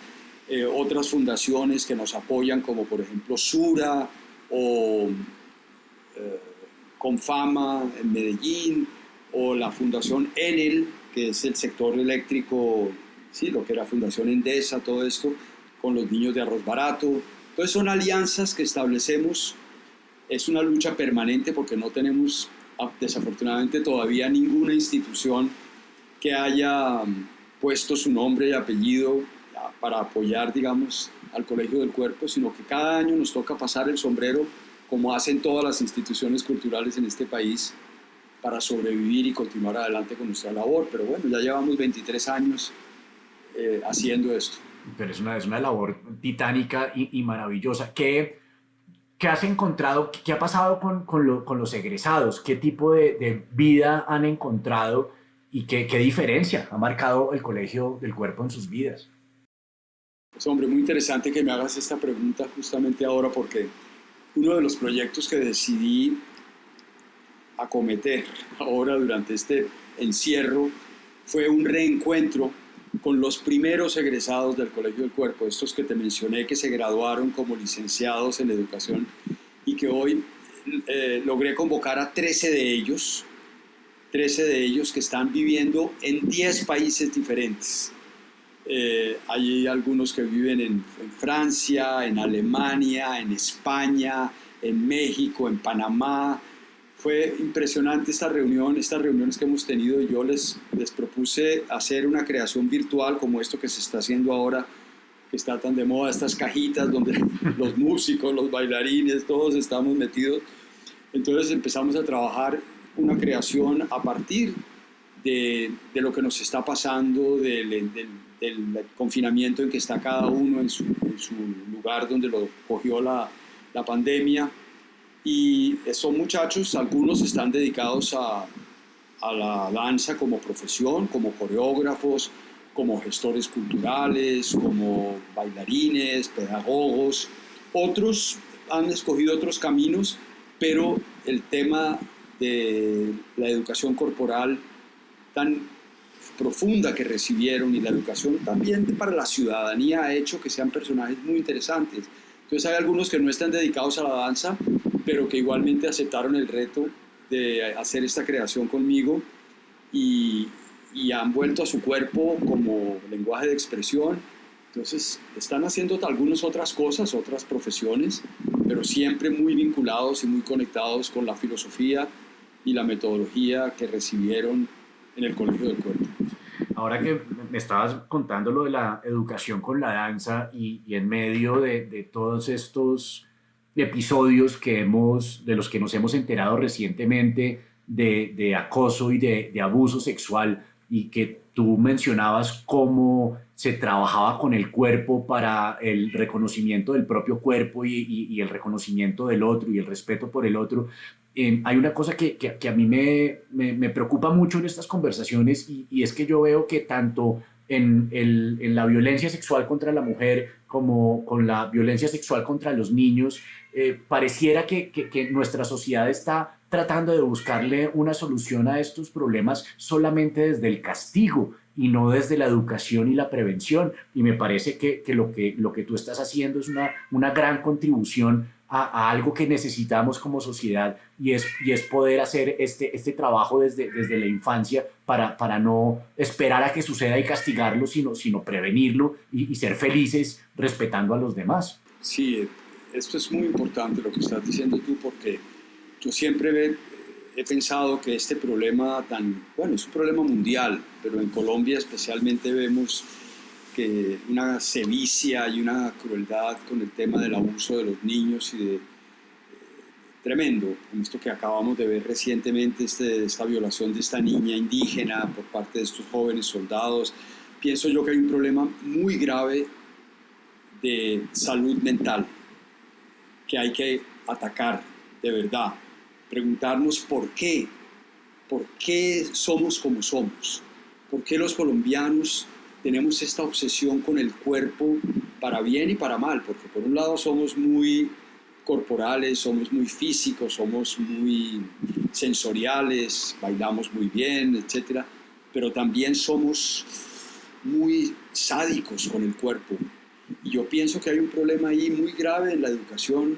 otras fundaciones que nos apoyan, como por ejemplo Sura o Confama en Medellín, o la Fundación Enel, que es el sector eléctrico, sí, lo que era Fundación Endesa, todo esto, con los niños de Arroz Barato. Entonces son alianzas que establecemos. Es una lucha permanente porque no tenemos, desafortunadamente, todavía ninguna institución que haya puesto su nombre y apellido para apoyar, digamos, al Colegio del Cuerpo, sino que cada año nos toca pasar el sombrero, como hacen todas las instituciones culturales en este país, para sobrevivir y continuar adelante con nuestra labor. Pero bueno, ya llevamos 23 años haciendo esto. Pero es una labor titánica y maravillosa. ¿Qué has encontrado? ¿Qué ha pasado con los egresados? ¿Qué tipo de vida han encontrado y qué diferencia ha marcado el Colegio del Cuerpo en sus vidas? Pues hombre, muy interesante que me hagas esta pregunta justamente ahora, porque uno de los proyectos que decidí acometer ahora durante este encierro fue un reencuentro con los primeros egresados del Colegio del Cuerpo, estos que te mencioné que se graduaron como licenciados en educación y que hoy logré convocar a 13 de ellos que están viviendo en 10 países diferentes. Hay algunos que viven en Francia, en Alemania, en España, en México, en Panamá. Fue impresionante estas reuniones que hemos tenido. Yo les propuse hacer una creación virtual como esto que se está haciendo ahora, que está tan de moda, estas cajitas donde los músicos, los bailarines, todos estamos metidos. Entonces empezamos a trabajar una creación a partir de lo que nos está pasando, del confinamiento en que está cada uno en su lugar donde lo cogió la pandemia. Y son muchachos, algunos están dedicados a la danza como profesión, como coreógrafos, como gestores culturales, como bailarines, pedagogos. Otros han escogido otros caminos, pero el tema de la educación corporal tan profunda que recibieron y la educación también para la ciudadanía ha hecho que sean personajes muy interesantes. Entonces hay algunos que no están dedicados a la danza, pero que igualmente aceptaron el reto de hacer esta creación conmigo y han vuelto a su cuerpo como lenguaje de expresión. Entonces están haciendo algunas otras cosas, otras profesiones, pero siempre muy vinculados y muy conectados con la filosofía y la metodología que recibieron en el Colegio del Cuerpo. Ahora que me estabas contando lo de la educación con la danza y en medio de todos estos episodios de los que nos hemos enterado recientemente de acoso y de abuso sexual, y que tú mencionabas cómo se trabajaba con el cuerpo para el reconocimiento del propio cuerpo y el reconocimiento del otro y el respeto por el otro. Hay una cosa que a mí me preocupa mucho en estas conversaciones y es que yo veo que tanto en la violencia sexual contra la mujer como con la violencia sexual contra los niños, pareciera que nuestra sociedad está tratando de buscarle una solución a estos problemas solamente desde el castigo y no desde la educación y la prevención. Y me parece que lo que tú estás haciendo es una gran contribución a algo que necesitamos como sociedad, y es poder hacer este trabajo desde la infancia para no esperar a que suceda y castigarlo, sino prevenirlo y ser felices respetando a los demás. Sí, esto es muy importante lo que estás diciendo tú, porque yo siempre he pensado que este problema es un problema mundial, pero en Colombia especialmente vemos que una sevicia y una crueldad con el tema del abuso de los niños y tremendo, como esto que acabamos de ver recientemente, esta violación de esta niña indígena por parte de estos jóvenes soldados. Pienso yo que hay un problema muy grave de salud mental que hay que atacar de verdad, preguntarnos por qué somos como somos, por qué los colombianos tenemos esta obsesión con el cuerpo para bien y para mal, porque por un lado somos muy corporales, somos muy físicos, somos muy sensoriales, bailamos muy bien, etcétera, pero también somos muy sádicos con el cuerpo. Y yo pienso que hay un problema ahí muy grave en la educación.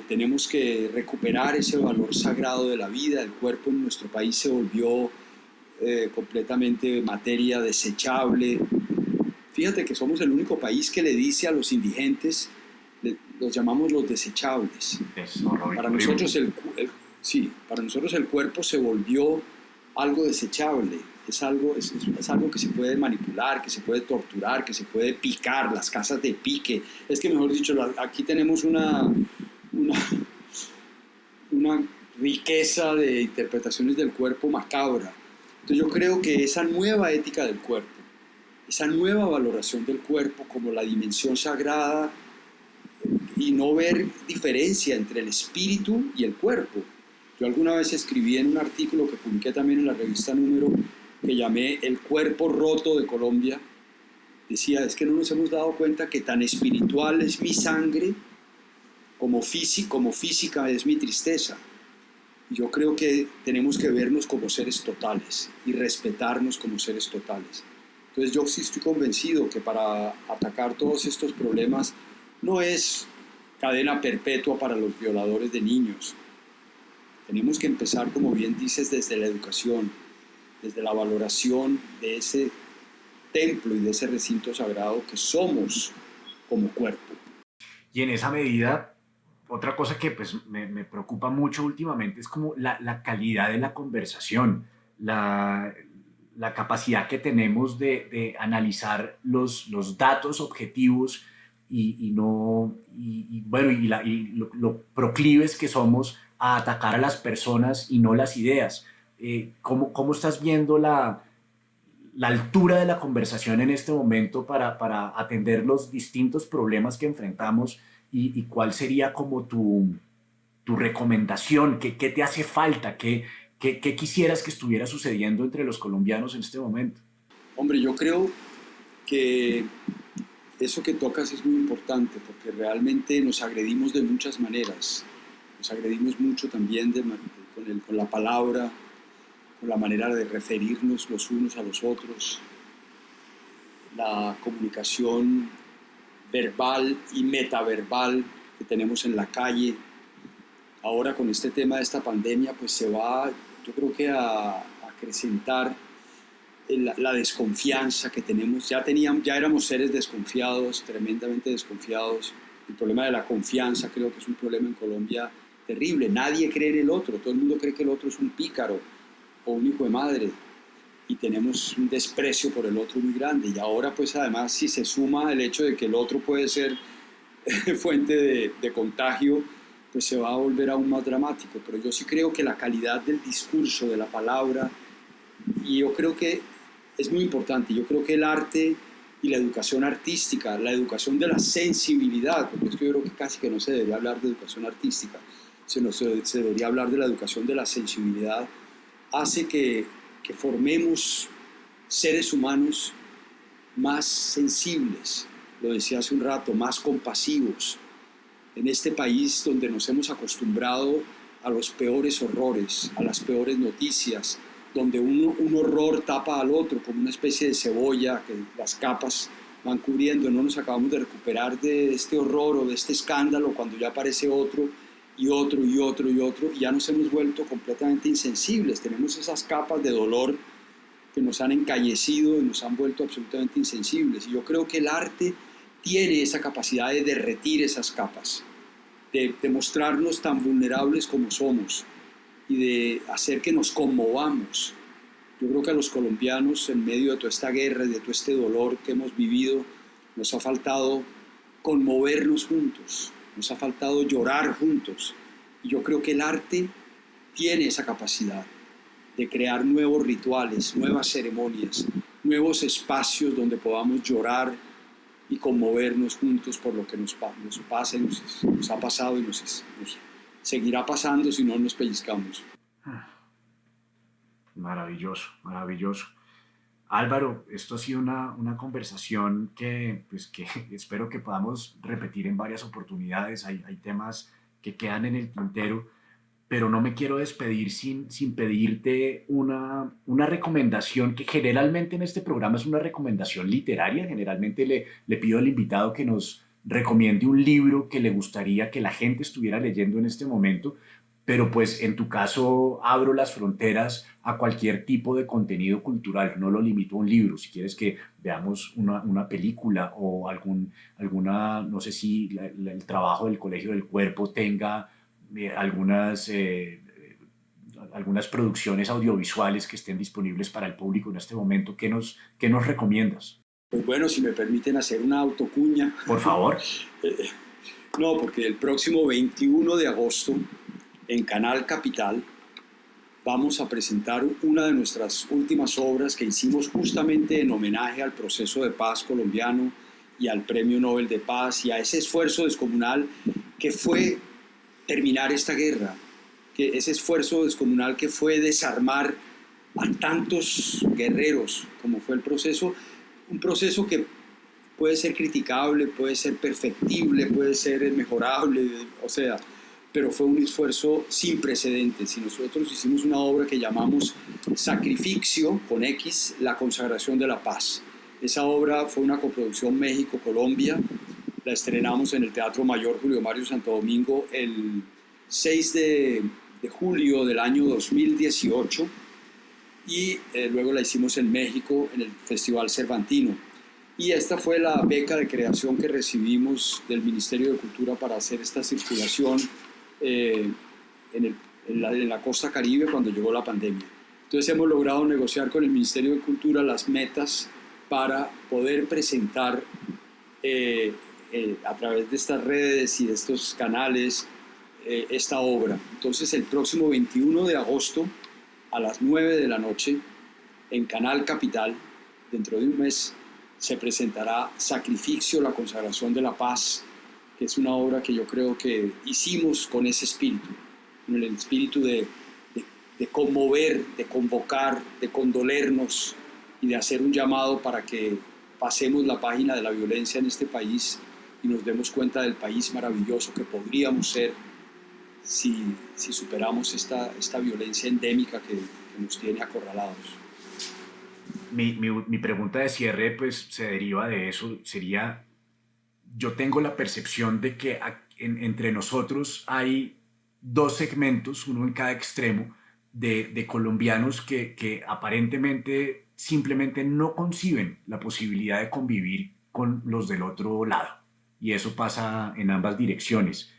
Tenemos que recuperar ese valor sagrado de la vida. El cuerpo en nuestro país se volvió completamente materia desechable. Fíjate que somos el único país que le dice a los indigentes, los llamamos los desechables. Es horrible. Para nosotros para nosotros el cuerpo se volvió algo desechable. Es algo que se puede manipular, que se puede torturar, que se puede picar, las casas de pique. Es que, mejor dicho, aquí tenemos una riqueza de interpretaciones del cuerpo macabra. Entonces yo creo que esa nueva ética del cuerpo, esa nueva valoración del cuerpo como la dimensión sagrada y no ver diferencia entre el espíritu y el cuerpo. Yo alguna vez escribí en un artículo que publiqué también en la revista Número, que llamé El cuerpo roto de Colombia. Decía, es que no nos hemos dado cuenta que tan espiritual es mi sangre como física es mi tristeza. Yo creo que tenemos que vernos como seres totales y respetarnos como seres totales. Entonces yo sí estoy convencido que para atacar todos estos problemas no es cadena perpetua para los violadores de niños. Tenemos que empezar, como bien dices, desde la educación, desde la valoración de ese templo y de ese recinto sagrado que somos como cuerpo. Y en esa medida, otra cosa que pues, me preocupa mucho últimamente es como la calidad de la conversación, la capacidad que tenemos de analizar los datos objetivos y lo proclives que somos a atacar a las personas y no las ideas. ¿Cómo estás viendo la altura de la conversación en este momento para atender los distintos problemas que enfrentamos y cuál sería como tu recomendación? ¿Qué te hace falta? ¿Qué quisieras que estuviera sucediendo entre los colombianos en este momento? Hombre, yo creo que eso que tocas es muy importante porque realmente nos agredimos de muchas maneras. Nos agredimos mucho también con la palabra, con la manera de referirnos los unos a los otros, la comunicación verbal y metaverbal que tenemos en la calle. Ahora con este tema de esta pandemia, pues se va, yo creo que a acrecentar la desconfianza que tenemos. Ya éramos seres desconfiados, tremendamente desconfiados. El problema de la confianza creo que es un problema en Colombia terrible. Nadie cree en el otro, todo el mundo cree que el otro es un pícaro o un hijo de madre, y tenemos un desprecio por el otro muy grande. Y ahora pues además si se suma el hecho de que el otro puede ser fuente de contagio, pues se va a volver aún más dramático. Pero yo sí creo que la calidad del discurso, de la palabra, y yo creo que es muy importante, yo creo que el arte y la educación artística, la educación de la sensibilidad, porque es que yo creo que casi que no se debería hablar de educación artística, sino se debería hablar de la educación de la sensibilidad, hace que formemos seres humanos más sensibles, lo decía hace un rato, más compasivos. En este país donde nos hemos acostumbrado a los peores horrores, a las peores noticias, donde un horror tapa al otro como una especie de cebolla que las capas van cubriendo, no nos acabamos de recuperar de este horror o de este escándalo cuando ya aparece otro y otro y otro y otro, y ya nos hemos vuelto completamente insensibles. Tenemos esas capas de dolor que nos han encallecido y nos han vuelto absolutamente insensibles. Y yo creo que el arte tiene esa capacidad de derretir esas capas, de mostrarnos tan vulnerables como somos y de hacer que nos conmovamos. Yo creo que a los colombianos, en medio de toda esta guerra y de todo este dolor que hemos vivido, nos ha faltado conmovernos juntos, nos ha faltado llorar juntos. Y yo creo que el arte tiene esa capacidad de crear nuevos rituales, nuevas ceremonias, nuevos espacios donde podamos llorar y conmovernos juntos por lo que nos pasa y nos ha pasado y nos seguirá pasando si no nos pellizcamos. Maravilloso, maravilloso. Álvaro, esto ha sido una conversación que espero que podamos repetir en varias oportunidades. Hay temas que quedan en el tintero, pero no me quiero despedir sin pedirte una recomendación que generalmente en este programa es una recomendación literaria. Generalmente le pido al invitado que nos recomiende un libro que le gustaría que la gente estuviera leyendo en este momento, pero pues en tu caso abro las fronteras a cualquier tipo de contenido cultural, no lo limito a un libro. Si quieres que veamos una película o no sé si el trabajo del Colegio del Cuerpo tenga algunas producciones audiovisuales que estén disponibles para el público en este momento. ¿Qué nos recomiendas? Pues bueno, si me permiten hacer una autocuña. Por favor. No, porque el próximo 21 de agosto en Canal Capital vamos a presentar una de nuestras últimas obras que hicimos justamente en homenaje al proceso de paz colombiano y al Premio Nobel de Paz y a ese esfuerzo descomunal que fue terminar esta guerra, que ese esfuerzo descomunal que fue desarmar a tantos guerreros, como fue el proceso, un proceso que puede ser criticable, puede ser perfectible, puede ser mejorable, o sea, pero fue un esfuerzo sin precedentes. Y nosotros hicimos una obra que llamamos Sacrificio, con X, la consagración de la paz. Esa obra fue una coproducción México-Colombia. La estrenamos en el Teatro Mayor Julio Mario Santo Domingo el 6 de julio del año 2018 y luego la hicimos en México en el Festival Cervantino. Y esta fue la beca de creación que recibimos del Ministerio de Cultura para hacer esta circulación en la costa Caribe cuando llegó la pandemia. Entonces hemos logrado negociar con el Ministerio de Cultura las metas para poder presentar a través de estas redes y de estos canales esta obra. Entonces el próximo 21 de agosto a las 9 de la noche en Canal Capital, dentro de un mes, se presentará Sacrificio, la consagración de la paz, que es una obra que yo creo que hicimos con ese espíritu, con el espíritu de conmover, de convocar, de condolernos y de hacer un llamado para que pasemos la página de la violencia en este país y nos demos cuenta del país maravilloso que podríamos ser si superamos esta violencia endémica que nos tiene acorralados. Mi pregunta de cierre pues se deriva de eso, sería, yo tengo la percepción de que entre nosotros hay dos segmentos, uno en cada extremo, de colombianos que aparentemente simplemente no conciben la posibilidad de convivir con los del otro lado. Y eso pasa en ambas direcciones.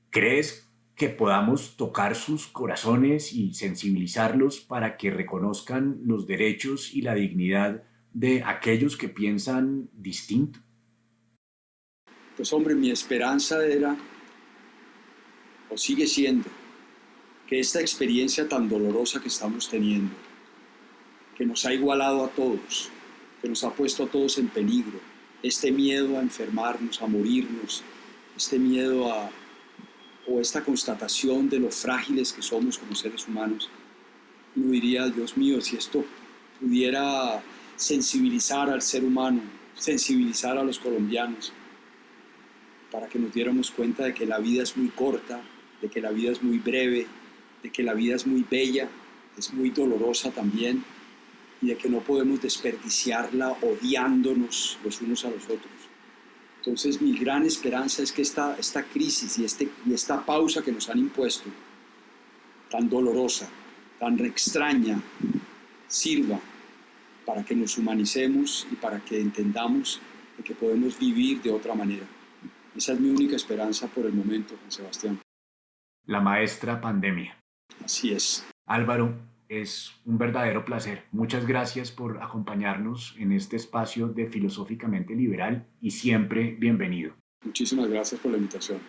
¿Crees que podamos tocar sus corazones y sensibilizarlos para que reconozcan los derechos y la dignidad de aquellos que piensan distinto? Pues hombre, mi esperanza era, o sigue siendo, que esta experiencia tan dolorosa que estamos teniendo, que nos ha igualado a todos, que nos ha puesto a todos en peligro, este miedo a enfermarnos, a morirnos, este miedo o esta constatación de lo frágiles que somos como seres humanos, uno diría, Dios mío, si esto pudiera sensibilizar al ser humano, sensibilizar a los colombianos, para que nos diéramos cuenta de que la vida es muy corta, de que la vida es muy breve, de que la vida es muy bella, es muy dolorosa también, y de que no podemos desperdiciarla odiándonos los unos a los otros. Entonces mi gran esperanza es que esta crisis y esta pausa que nos han impuesto, tan dolorosa, tan extraña, sirva para que nos humanicemos y para que entendamos de que podemos vivir de otra manera. Esa es mi única esperanza por el momento, Juan Sebastián. La maestra pandemia. Así es. Álvaro, es un verdadero placer. Muchas gracias por acompañarnos en este espacio de Filosóficamente Liberal y siempre bienvenido. Muchísimas gracias por la invitación.